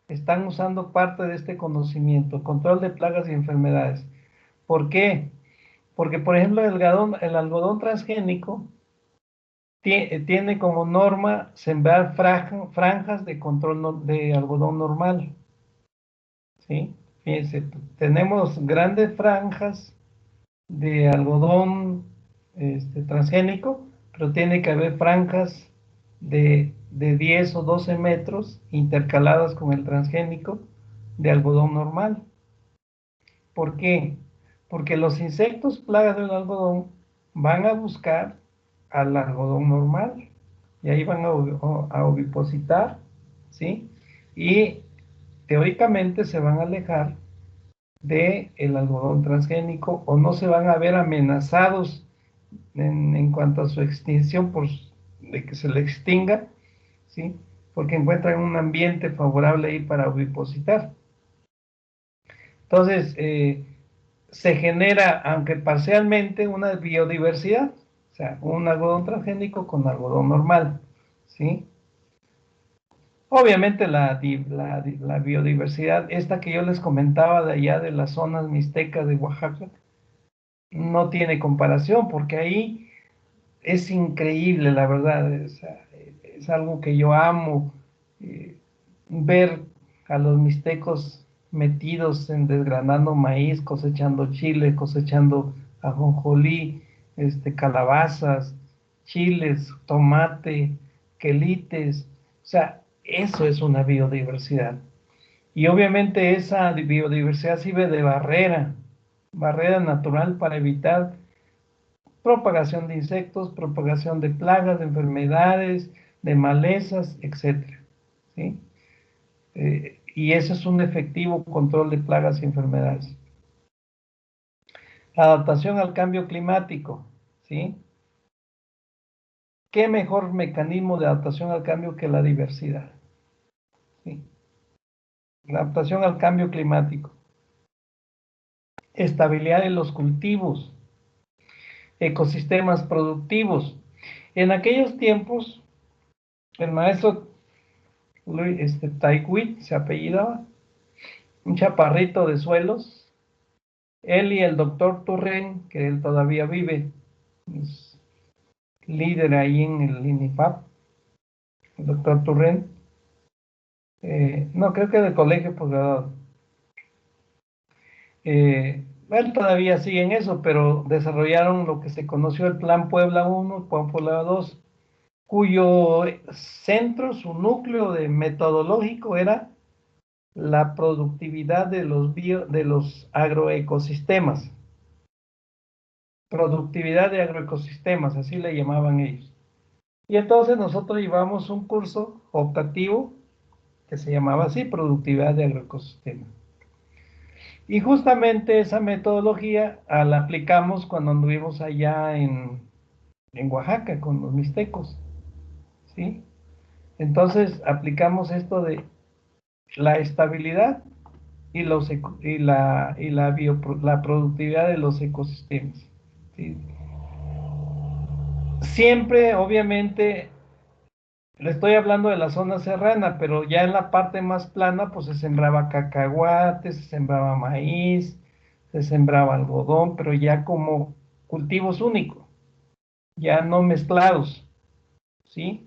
están usando parte de este conocimiento, control de plagas y enfermedades. ¿Por qué? Porque, por ejemplo, el algodón transgénico tiene como norma sembrar franjas de control de algodón normal, ¿sí? Fíjense, tenemos grandes franjas de algodón transgénico, pero tiene que haber franjas de 10 o 12 metros intercaladas con el transgénico de algodón normal. ¿Por qué? Porque los insectos plagas del algodón van a buscar al algodón normal y ahí van a ovipositar, ¿sí? Y teóricamente se van a alejar del algodón transgénico o no se van a ver amenazados en cuanto a su extinción de que se le extinga, ¿sí? Porque encuentran un ambiente favorable ahí para ovipositar. Entonces, se genera, aunque parcialmente, una biodiversidad, o sea, un algodón transgénico con algodón normal, ¿sí? Obviamente la biodiversidad, esta que yo les comentaba de allá de las zonas mixtecas de Oaxaca, no tiene comparación, porque ahí es increíble, la verdad, es algo que yo amo, ver a los mixtecos metidos en desgranando maíz, cosechando chile, cosechando ajonjolí, calabazas, chiles, tomate, quelites, o sea, eso es una biodiversidad. Y obviamente esa biodiversidad sirve de barrera natural para evitar propagación de insectos, propagación de plagas, de enfermedades, de malezas, etcétera, ¿sí? Y ese es un efectivo control de plagas y enfermedades. Adaptación al cambio climático, ¿sí? ¿Qué mejor mecanismo de adaptación al cambio que la diversidad? ¿Sí? La adaptación al cambio climático. Estabilidad de los cultivos, ecosistemas productivos. En aquellos tiempos, el maestro Taikwit se apellidaba, un chaparrito de suelos, él y el doctor Turren, que él todavía vive, es líder ahí en el INIFAP, el doctor Turren, no, creo que del colegio posgraduado. Él todavía sigue en eso, pero desarrollaron lo que se conoció el Plan Puebla 1, Plan Puebla 2, cuyo centro, su núcleo de metodológico era la productividad de los agroecosistemas. Productividad de agroecosistemas, así le llamaban ellos. Y entonces nosotros llevamos un curso optativo que se llamaba así, productividad de agroecosistemas. Y justamente esa metodología la aplicamos cuando anduvimos allá en Oaxaca con los mixtecos, ¿sí? Entonces aplicamos esto de la estabilidad y, la productividad de los ecosistemas, ¿sí? Siempre, obviamente, le estoy hablando de la zona serrana, pero ya en la parte más plana, pues se sembraba cacahuate, se sembraba maíz, se sembraba algodón, pero ya como cultivos únicos, ya no mezclados, ¿sí?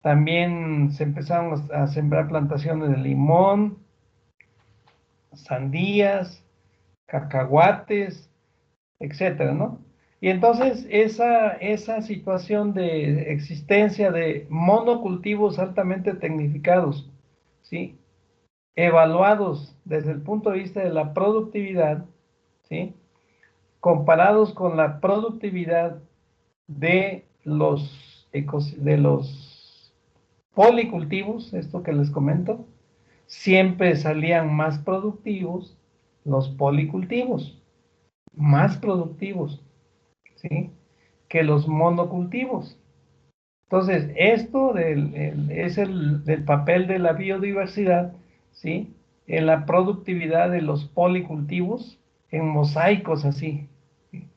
También se empezaron a sembrar plantaciones de limón, sandías, cacahuates, etcétera, ¿no? Y entonces esa situación de existencia de monocultivos altamente tecnificados, ¿sí? Evaluados desde el punto de vista de la productividad, ¿sí? Comparados con la productividad de los policultivos, esto que les comento, siempre salían más productivos los policultivos, más productivos, ¿sí? Que los monocultivos. Entonces, esto es del papel de la biodiversidad, ¿sí? En la productividad de los policultivos, en mosaicos así, ¿sí?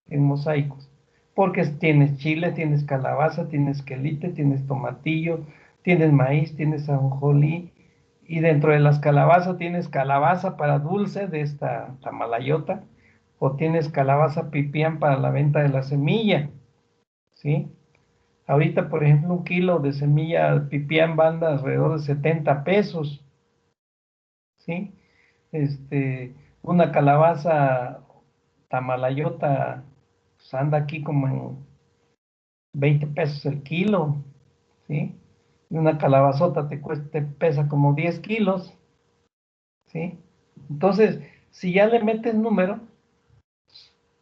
En mosaicos. Porque tienes chile, tienes calabaza, tienes quelite, tienes tomatillo, tienes maíz, tienes ajonjolí, y dentro de las calabazas tienes calabaza para dulce de esta tamalayota, o tienes calabaza pipián para la venta de la semilla, ¿sí? Ahorita, por ejemplo, un kilo de semilla pipián anda alrededor de 70 pesos, ¿sí? Una calabaza tamalayota pues anda aquí como en 20 pesos el kilo, ¿sí? Y una calabazota te pesa como 10 kilos, ¿sí? Entonces, si ya le metes número,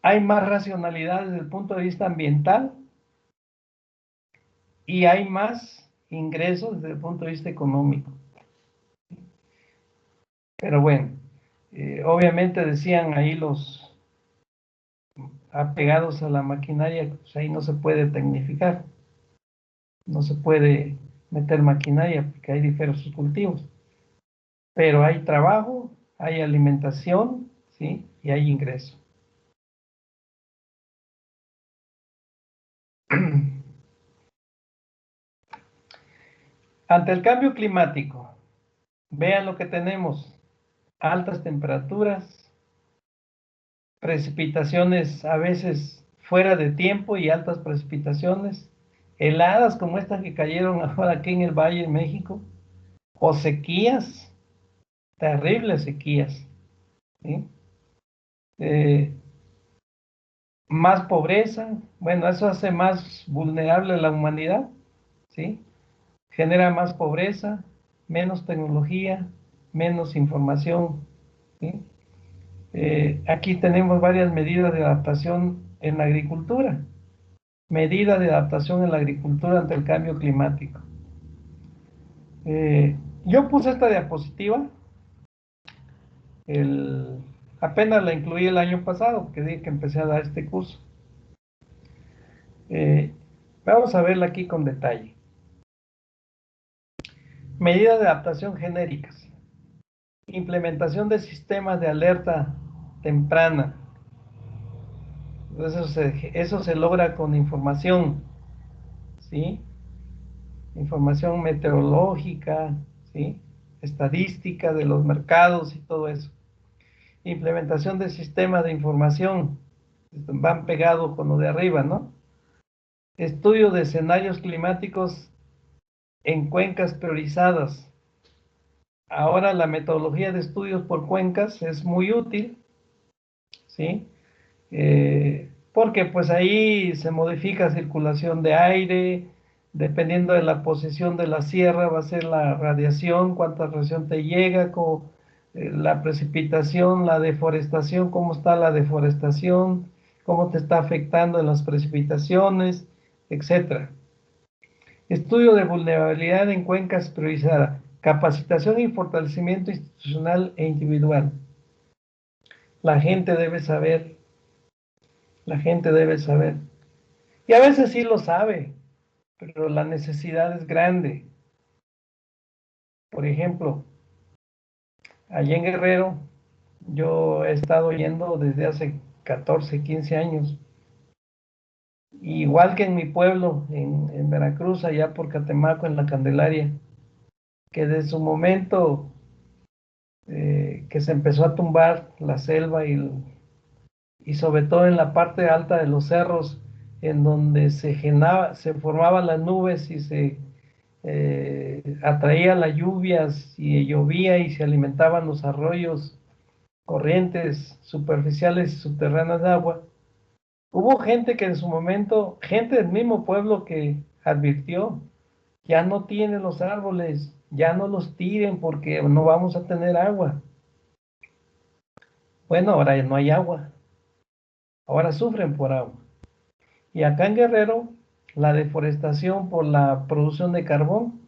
hay más racionalidad desde el punto de vista ambiental y hay más ingresos desde el punto de vista económico. Pero bueno, obviamente decían ahí los apegados a la maquinaria, pues ahí no se puede tecnificar, no se puede meter maquinaria porque hay diversos cultivos. Pero hay trabajo, hay alimentación, ¿sí? Y hay ingreso. Ante el cambio climático, vean lo que tenemos: altas temperaturas, precipitaciones a veces fuera de tiempo y altas precipitaciones, heladas como estas que cayeron ahora aquí en el Valle de México, o sequías, terribles sequías, ¿sí? Más pobreza, bueno, eso hace más vulnerable a la humanidad, ¿sí? Genera más pobreza, menos tecnología, menos información, ¿sí? Aquí tenemos varias medidas de adaptación en la agricultura, Medida de adaptación en la agricultura ante el cambio climático. Yo puse esta diapositiva, apenas la incluí el año pasado, que dije que empecé a dar este curso. Vamos a verla aquí con detalle. Medidas de adaptación genéricas. Implementación de sistemas de alerta temprana. Eso se logra con información, ¿sí? Información meteorológica, ¿sí? Estadística de los mercados y todo eso. Implementación de sistemas de información. Van pegados con lo de arriba, ¿no? Estudio de escenarios climáticos en cuencas priorizadas. Ahora la metodología de estudios por cuencas es muy útil, ¿sí? Porque pues ahí se modifica circulación de aire, dependiendo de la posición de la sierra va a ser la radiación, cuánta radiación te llega, la precipitación, la deforestación, cómo está la deforestación, cómo te está afectando en las precipitaciones, etcétera. Estudio de vulnerabilidad en cuencas priorizada, capacitación y fortalecimiento institucional e individual. La gente debe saber. La gente debe saber. Y a veces sí lo sabe, pero la necesidad es grande. Por ejemplo, allá en Guerrero, yo he estado yendo desde hace 14, 15 años. Igual que en mi pueblo, en Veracruz, allá por Catemaco, en la Candelaria, que desde su momento que se empezó a tumbar la selva y sobre todo en la parte alta de los cerros, en donde se formaban las nubes y se atraía las lluvias y llovía y se alimentaban los arroyos, corrientes superficiales y subterráneas de agua. Hubo gente que en su momento, gente del mismo pueblo que advirtió, ya no tienen los árboles, ya no los tiren porque no vamos a tener agua. Bueno, ahora ya no hay agua, ahora sufren por agua. Y acá en Guerrero, la deforestación por la producción de carbón,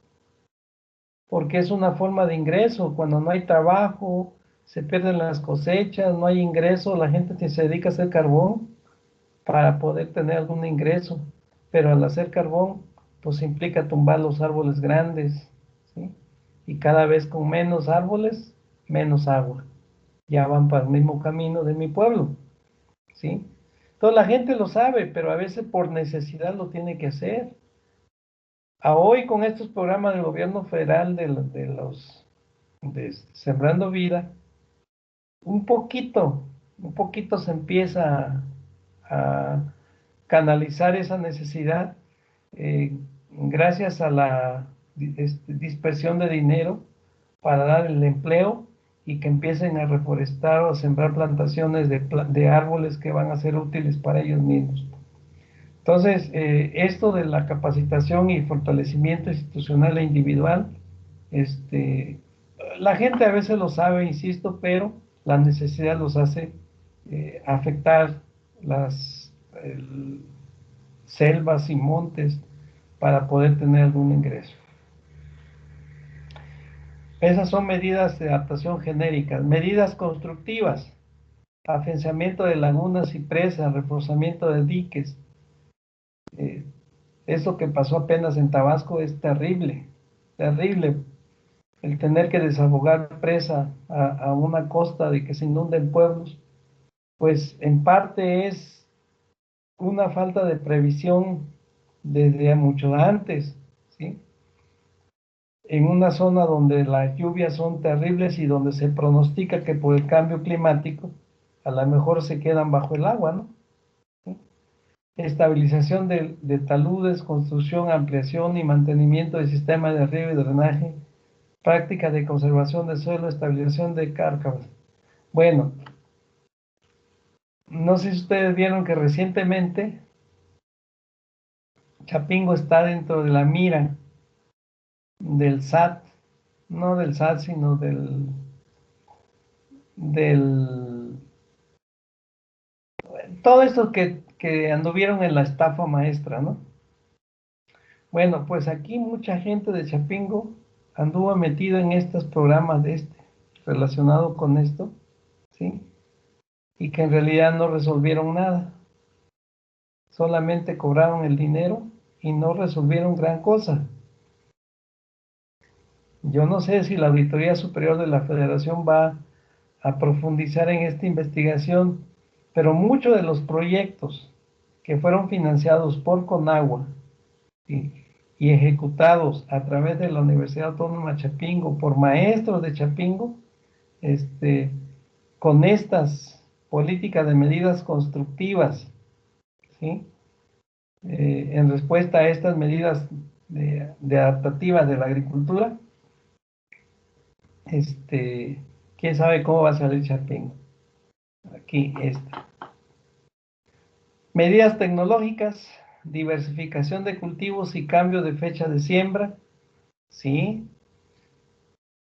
porque es una forma de ingreso. Cuando no hay trabajo, se pierden las cosechas, no hay ingreso, la gente se dedica a hacer carbón para poder tener algún ingreso. Pero al hacer carbón, pues implica tumbar los árboles grandes, ¿sí? Y cada vez con menos árboles, menos agua. Ya van para el mismo camino de mi pueblo, ¿sí? Entonces la gente lo sabe, pero a veces por necesidad lo tiene que hacer. A hoy con estos programas del gobierno federal de Sembrando Vida, un poquito se empieza a canalizar esa necesidad gracias a la dispersión de dinero para dar el empleo y que empiecen a reforestar o a sembrar plantaciones de árboles que van a ser útiles para ellos mismos. Entonces, esto de la capacitación y fortalecimiento institucional e individual, la gente a veces lo sabe, insisto, pero la necesidad los hace afectar las selvas y montes para poder tener algún ingreso. Esas son medidas de adaptación genéricas. Medidas constructivas: afianzamiento de lagunas y presas, reforzamiento de diques. Eso que pasó apenas en Tabasco es terrible, terrible. El tener que desahogar presa a una costa de que se inunden pueblos, pues en parte es una falta de previsión desde mucho antes, ¿sí? En una zona donde las lluvias son terribles y donde se pronostica que por el cambio climático a lo mejor se quedan bajo el agua, ¿no? ¿Sí? Estabilización de taludes, construcción, ampliación y mantenimiento del sistema de riego y drenaje, práctica de conservación del suelo, estabilización de cárcavas. Bueno, no sé si ustedes vieron que recientemente Chapingo está dentro de la mira del SAT, no del SAT, sino del todo esto que que anduvieron en la estafa maestra, ¿no? Bueno, pues aquí mucha gente de Chapingo anduvo metido en estos programas relacionado con esto, ¿sí? Y que en realidad no resolvieron nada. Solamente cobraron el dinero y no resolvieron gran cosa. Yo no sé si la Auditoría Superior de la Federación va a profundizar en esta investigación, pero muchos de los proyectos que fueron financiados por Conagua y ejecutados a través de la Universidad Autónoma de Chapingo por maestros de Chapingo, con estas políticas de medidas constructivas, ¿sí? En respuesta a estas medidas de adaptativas de la agricultura, quién sabe cómo va a salir Chapingo. Aquí está. Medidas tecnológicas, diversificación de cultivos y cambio de fecha de siembra, ¿sí?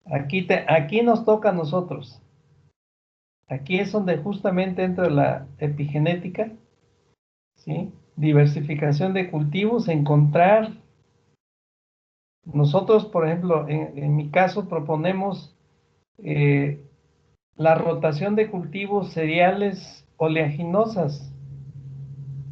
Aquí nos toca a nosotros. Aquí es donde justamente entra la epigenética, ¿sí? Diversificación de cultivos, encontrar. Nosotros, por ejemplo, en mi caso proponemos la rotación de cultivos cereales oleaginosas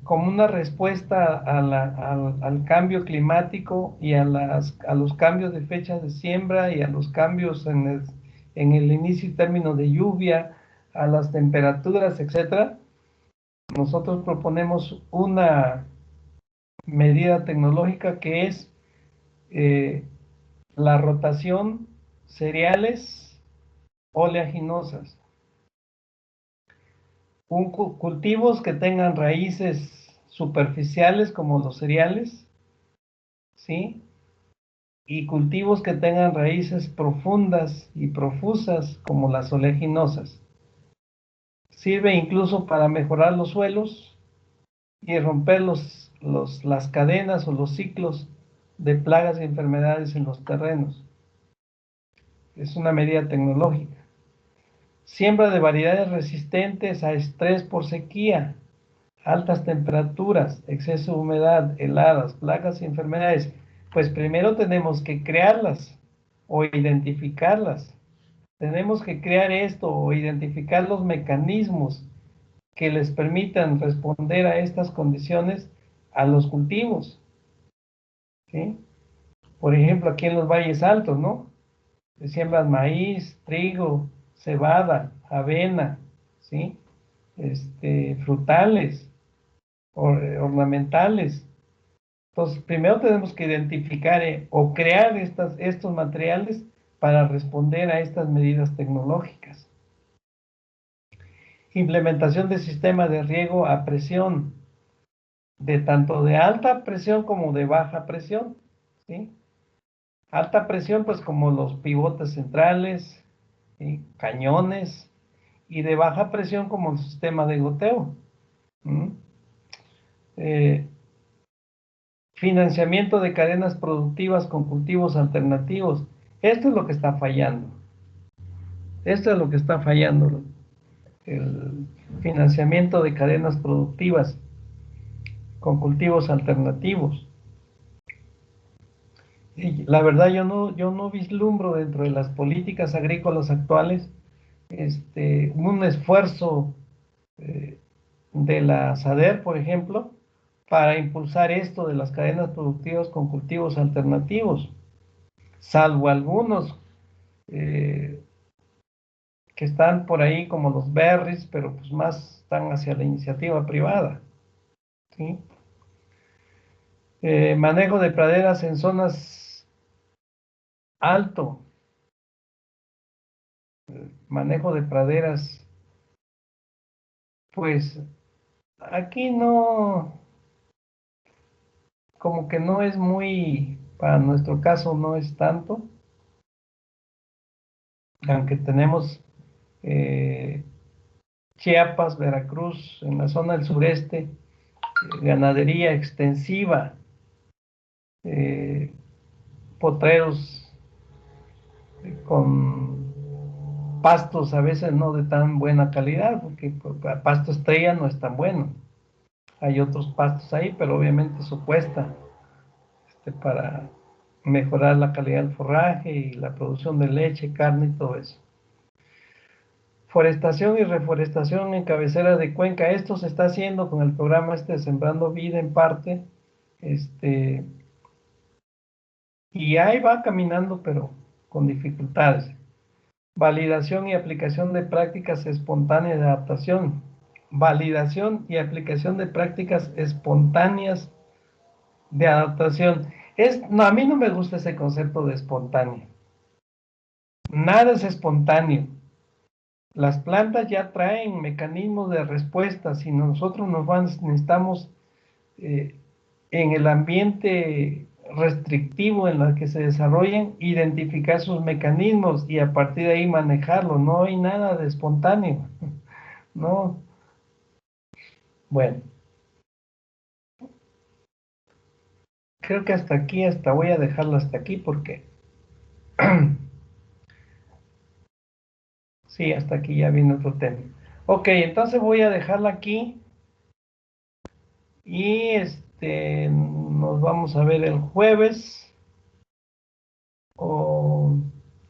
como una respuesta al cambio climático y a los cambios de fecha de siembra y a los cambios en el inicio y término de lluvia, a las temperaturas, etcétera. Nosotros proponemos una medida tecnológica que es la rotación cereales oleaginosas. Cultivos que tengan raíces superficiales como los cereales, ¿sí? Y cultivos que tengan raíces profundas y profusas como las oleaginosas. Sirve incluso para mejorar los suelos y romper las cadenas o los ciclos de plagas y enfermedades en los terrenos. Es una medida tecnológica. Siembra de variedades resistentes a estrés por sequía, altas temperaturas, exceso de humedad, heladas, plagas y enfermedades. Pues primero tenemos que crearlas o identificarlas. Tenemos que crear esto o identificar los mecanismos que les permitan responder a estas condiciones a los cultivos, ¿sí? Por ejemplo, aquí en los valles altos, ¿no? Se siembran maíz, trigo, cebada, avena, ¿sí? Frutales, ornamentales. Entonces, primero tenemos que identificar o crear estos materiales para responder a estas medidas tecnológicas. Implementación de sistemas de riego a presión, tanto de alta presión como de baja presión, ¿sí? Alta presión, pues como los pivotes centrales, ¿sí? Cañones, y de baja presión como el sistema de goteo. Financiamiento de cadenas productivas con cultivos alternativos. Esto es lo que está fallando. Esto es lo que está fallando. El financiamiento de cadenas productivas con cultivos alternativos. Y la verdad yo no vislumbro dentro de las políticas agrícolas actuales un esfuerzo de la SADER, por ejemplo, para impulsar esto de las cadenas productivas con cultivos alternativos, salvo algunos que están por ahí como los berries, pero pues más están hacia la iniciativa privada, ¿sí? Manejo de praderas en zonas alto, manejo de praderas, pues aquí no, como que no es muy, para nuestro caso no es tanto, aunque tenemos Chiapas, Veracruz, en la zona del sureste, ganadería extensiva, potreros con pastos a veces no de tan buena calidad, porque pasto estrella no es tan bueno. Hay otros pastos ahí, pero obviamente su puesta para mejorar la calidad del forraje y la producción de leche, carne y todo eso. Forestación y reforestación en cabecera de cuenca. Esto se está haciendo con el programa Sembrando Vida en parte. Y ahí va caminando, pero con dificultades. Validación y aplicación de prácticas espontáneas de adaptación. Validación y aplicación de prácticas espontáneas de adaptación. No, a mí no me gusta ese concepto de espontáneo. Nada es espontáneo. Las plantas ya traen mecanismos de respuesta. Si nosotros necesitamos en el ambiente restrictivo en el que se desarrollan, identificar sus mecanismos y a partir de ahí manejarlo. No hay nada de espontáneo. No. Bueno. Creo que hasta aquí, voy a dejarlo hasta aquí porque sí, hasta aquí ya viene otro tema. Ok, entonces voy a dejarla aquí y nos vamos a ver el jueves o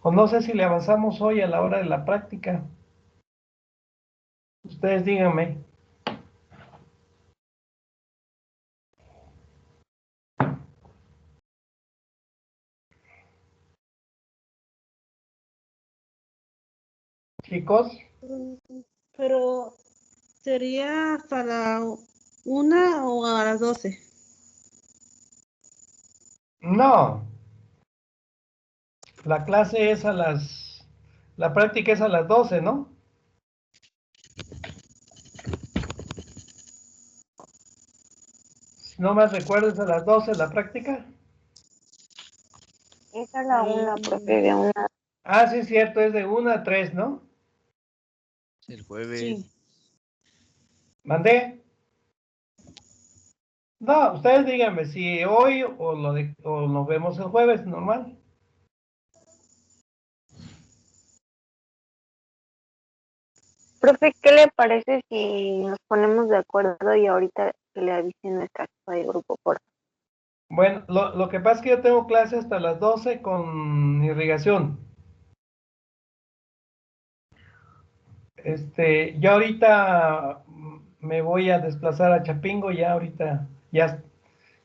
no sé si le avanzamos hoy a la hora de la práctica. Ustedes díganme. Chicos, Pero sería hasta la 1 o a las 12. no. La clase es la práctica es a las 12, ¿no? Si no más recuerdo, es a las 12 la práctica. Esa es la una, profe, de una. Ah, sí, es cierto, es de 1 a 3, ¿no? El jueves. Sí. ¿Mandé? No, ustedes díganme si hoy o nos vemos el jueves, normal. Profe, ¿qué le parece si nos ponemos de acuerdo y ahorita le avisen nuestra jefa de grupo, por favor? Bueno, lo que pasa es que yo tengo clase hasta las 12 con irrigación. Yo ahorita me voy a desplazar a Chapingo, ya ahorita, ya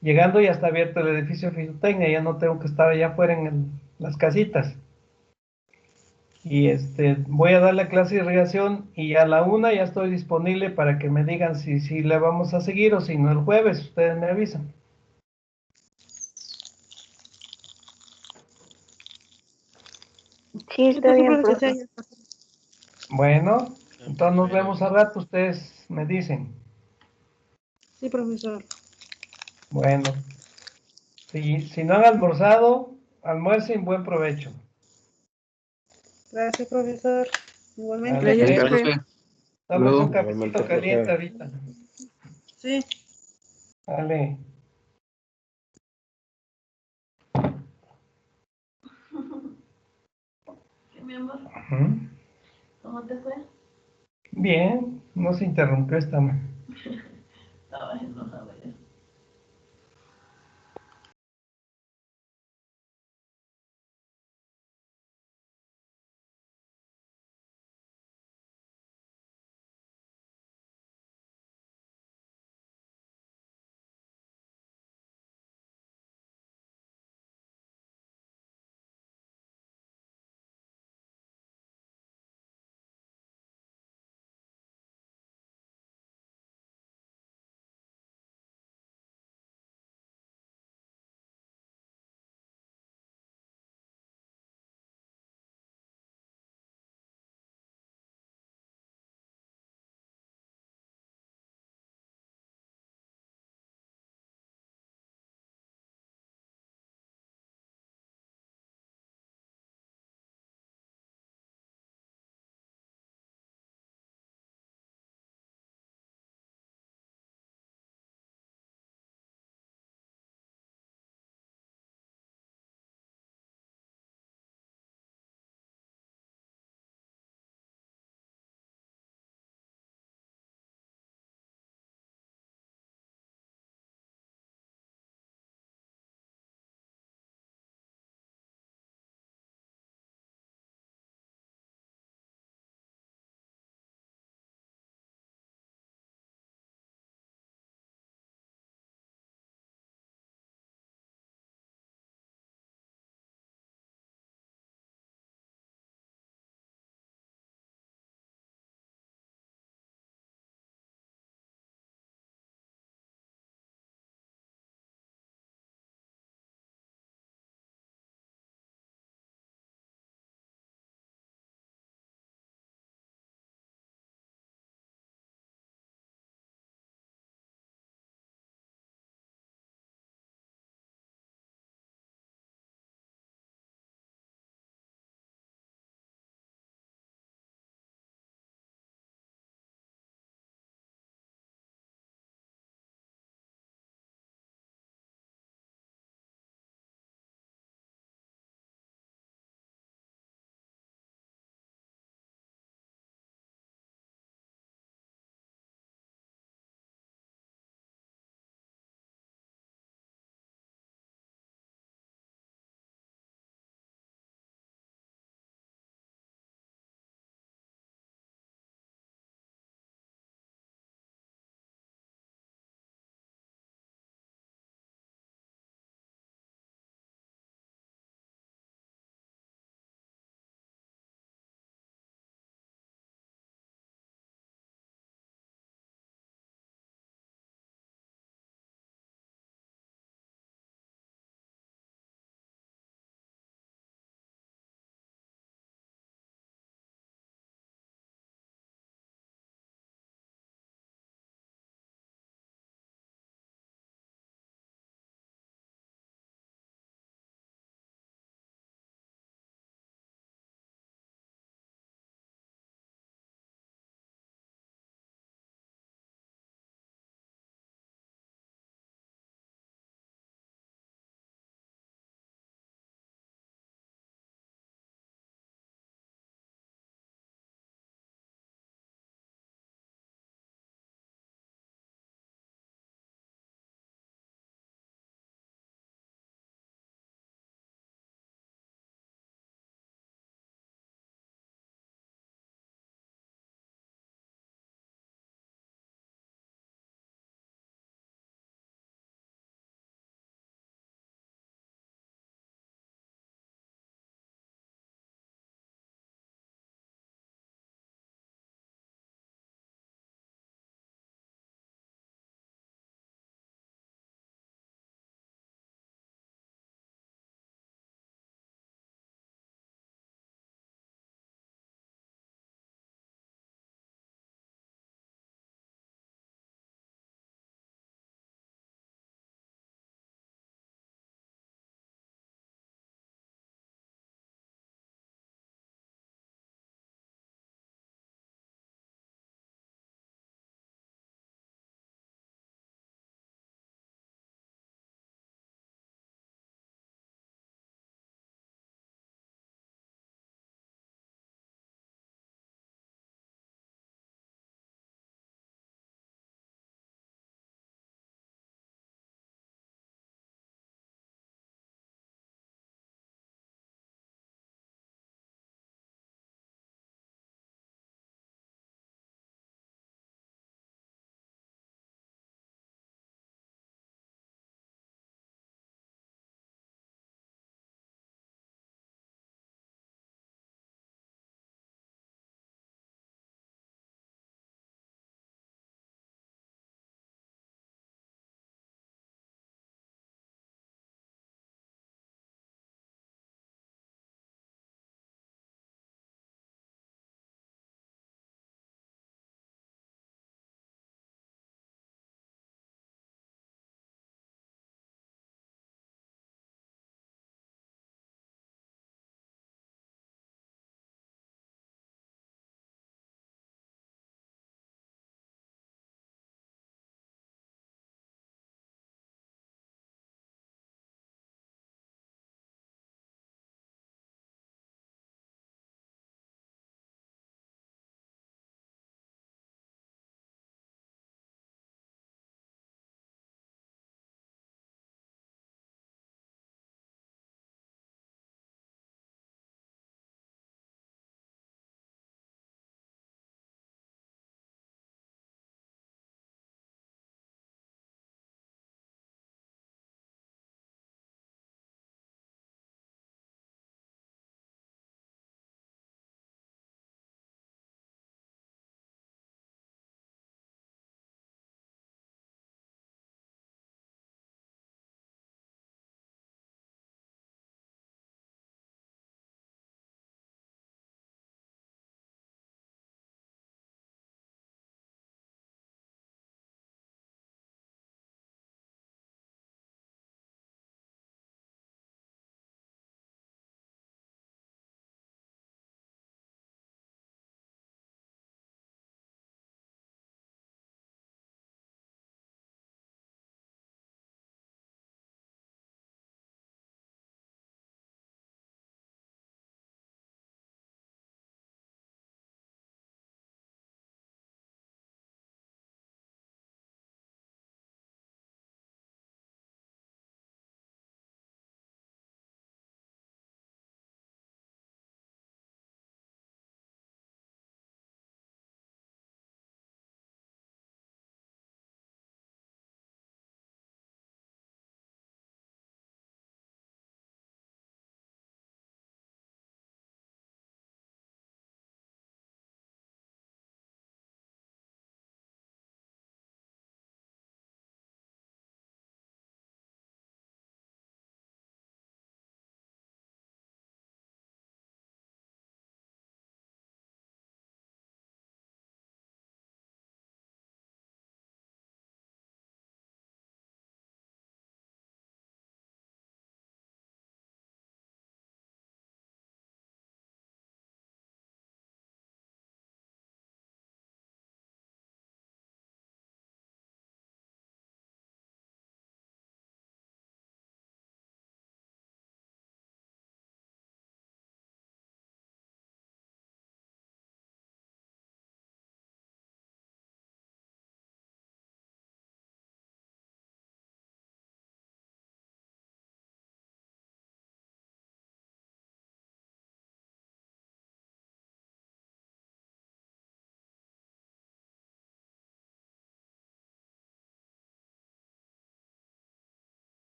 llegando ya está abierto el edificio de Fitotecnia, ya no tengo que estar allá afuera en las casitas. Y voy a dar la clase de irrigación y a la 1 ya estoy disponible para que me digan si le vamos a seguir o si no el jueves, ustedes me avisan. Sí, está bien, profe. Bueno, entonces nos vemos al rato, ustedes me dicen. Sí, profesor. Bueno, si no han almorzado, almuercen, buen provecho. Gracias, profesor. Igualmente. Vale, Gracias, pues. profe. Damos un Luego. Igualmente, cafecito caliente profe. ahorita. Sí. Vale. Mi amor, Ujú. ¿cómo te fue? Bien, no se interrumpió esta. Estaba enojada.